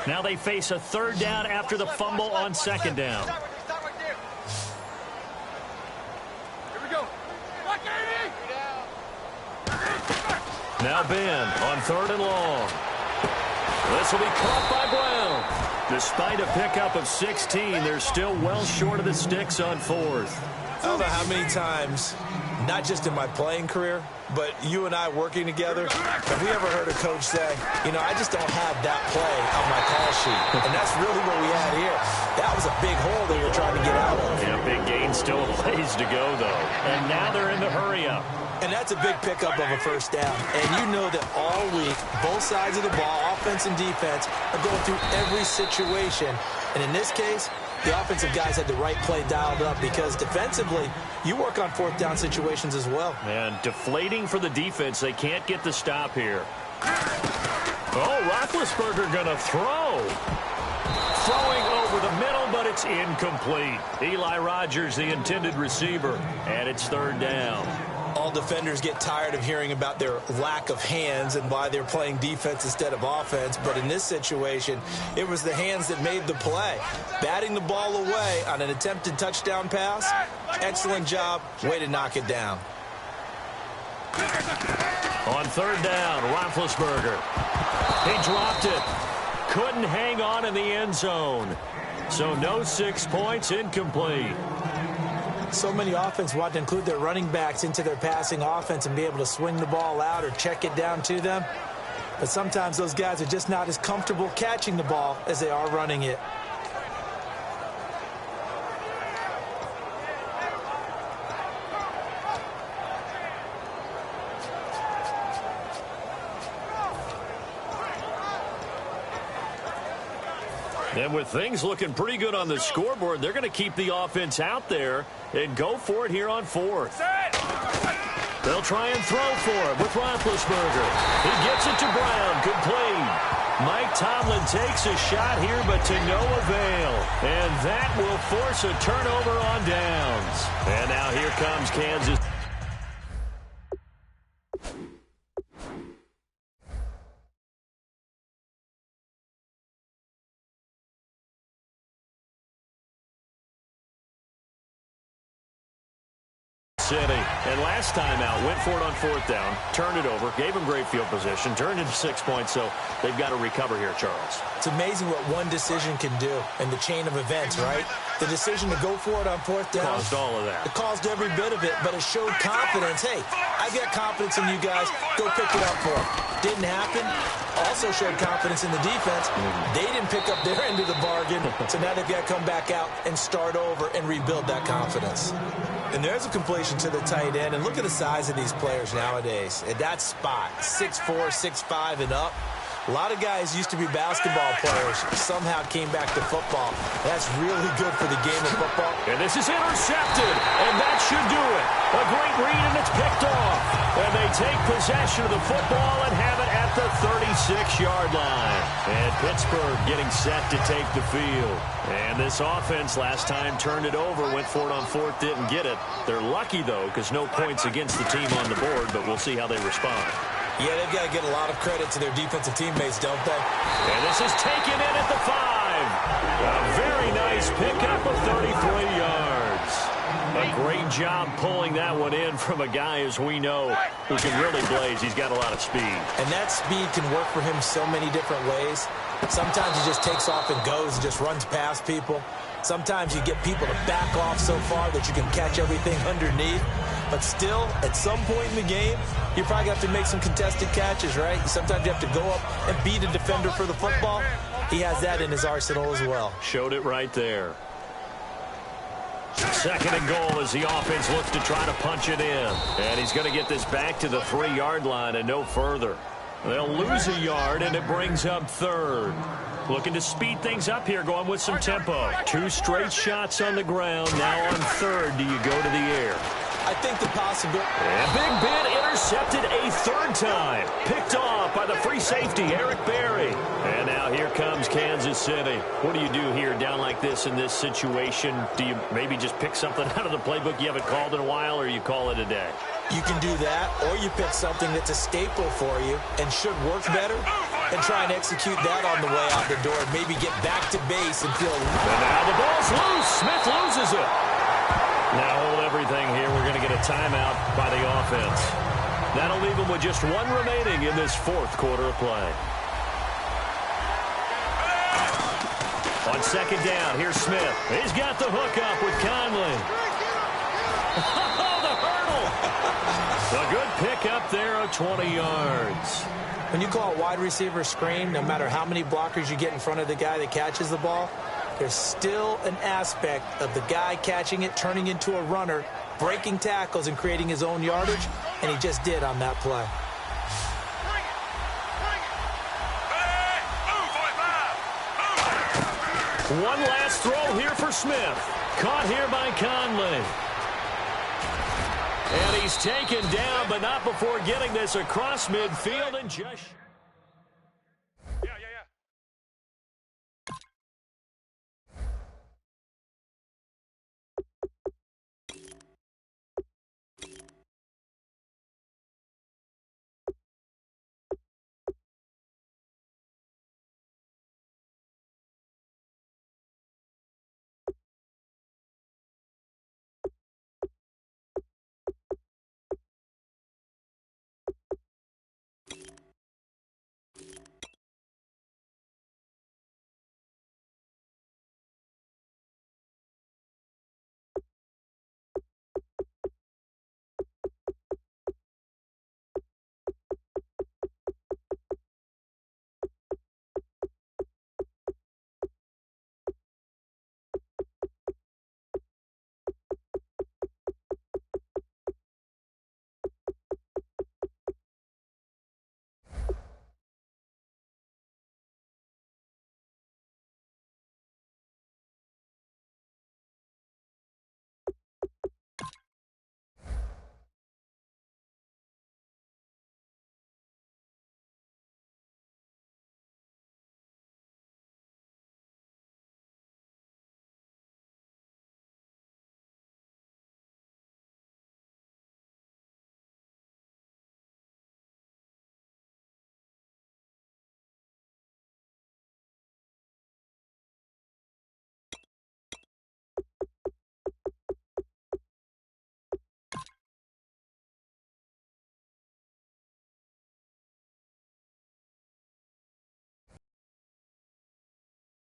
Now they face a 3rd down after the fumble on 2nd down. Now Ben on 3rd and long. This will be caught by Brown. Despite a pickup of 16, they're still well short of the sticks on fourth. I don't know how many times, not just in my playing career, but you and I working together, have we ever heard a coach say, you know, I just don't have that play on my call sheet. And that's really what we had here. That was a big hole they were trying to get out of. Yeah, big gain, still a ways to go, though. And now they're in the hurry-up. And that's a big pickup of a first down. And you know that all week, both sides of the ball, offense and defense, are going through every situation. And in this case, the offensive guys had the right play dialed up because defensively, you work on fourth down situations as well. And deflating for the defense. They can't get the stop here. Oh, Roethlisberger going to throw. Throwing over the middle, but it's incomplete. Eli Rogers, the intended receiver, and it's third down. All defenders get tired of hearing about their lack of hands and why they're playing defense instead of offense. But in this situation, it was the hands that made the play. Batting the ball away on an attempted touchdown pass, excellent job. Way to knock it down. On third down, Roethlisberger. He dropped it. Couldn't hang on in the end zone. So no 6 points, incomplete. So many offense want to include their running backs into their passing offense and be able to swing the ball out or check it down to them. But sometimes those guys are just not as comfortable catching the ball as they are running it. And with things looking pretty good on the scoreboard, they're going to keep the offense out there and go for it here on fourth. They'll try and throw for it with Roethlisberger. He gets it to Brown. Complete. Mike Tomlin takes a shot here, but to no avail. And that will force a turnover on downs. And now here comes Kansas. City. And last time out, went for it on fourth down, turned it over, gave him great field position, turned into 6 points, so they've got to recover here, Charles. It's amazing what one decision can do in the chain of events, right? The decision to go for it on fourth down. Caused all of that. It caused every bit of it, but it showed confidence. Hey, I've got confidence in you guys. Go pick it up for them. Didn't happen. Also showed confidence in the defense. They didn't pick up their end of the bargain, so now they've got to come back out and start over and rebuild that confidence. And there's a completion to the tight end. And look at the size of these players nowadays. At that spot, 6'4", 6'5", and up. A lot of guys used to be basketball players, somehow came back to football. That's really good for the game of football. And this is intercepted, and that should do it. A great read, and it's picked off. And they take possession of the football and have it at the 36-yard line. And Pittsburgh getting set to take the field. And this offense last time turned it over, went for it on fourth, didn't get it. They're lucky, though, because no points against the team on the board, but we'll see how they respond. Yeah, they've got to get a lot of credit to their defensive teammates, don't they? And this is taken in at the 5. A very nice pickup of 33 yards. A great job pulling that one in from a guy, as we know, who can really blaze. He's got a lot of speed. And that speed can work for him so many different ways. Sometimes he just takes off and goes and just runs past people. Sometimes you get people to back off so far that you can catch everything underneath. But still, at some point in the game, you probably have to make some contested catches, right? Sometimes you have to go up and beat a defender for the football. He has that in his arsenal as well. Showed it right there. Second and goal as the offense looks to try to punch it in. And he's going to get this back to the 3-yard line and no further. They'll lose a yard, and it brings up third. Looking to speed things up here, going with some tempo. 2 straight shots on the ground. Now on third, do you go to the air? I think the possibility. And Big Ben intercepted a third time. Picked off by the free safety, Eric Berry. And now here comes Kansas City. What do you do here down like this in this situation? Do you maybe just pick something out of the playbook you haven't called in a while, or you call it a day? You can do that, or you pick something that's a staple for you and should work better and try and execute that on the way out the door and maybe get back to base and feel. And now the ball's loose. Smith loses it. Now hold everything here. We're going to get a timeout by the offense. That'll leave them with just 1 remaining in this fourth quarter of play. On second down, here's Smith. He's got the hook up with Conley. Oh, the hurdle. A good pick up there of 20 yards. When you call a wide receiver screen, no matter how many blockers you get in front of the guy that catches the ball, there's still an aspect of the guy catching it, turning into a runner, breaking tackles and creating his own yardage, and he just did on that play. One last throw here for Smith. Caught here by Conley. And he's taken down, but not before getting this across midfield and just...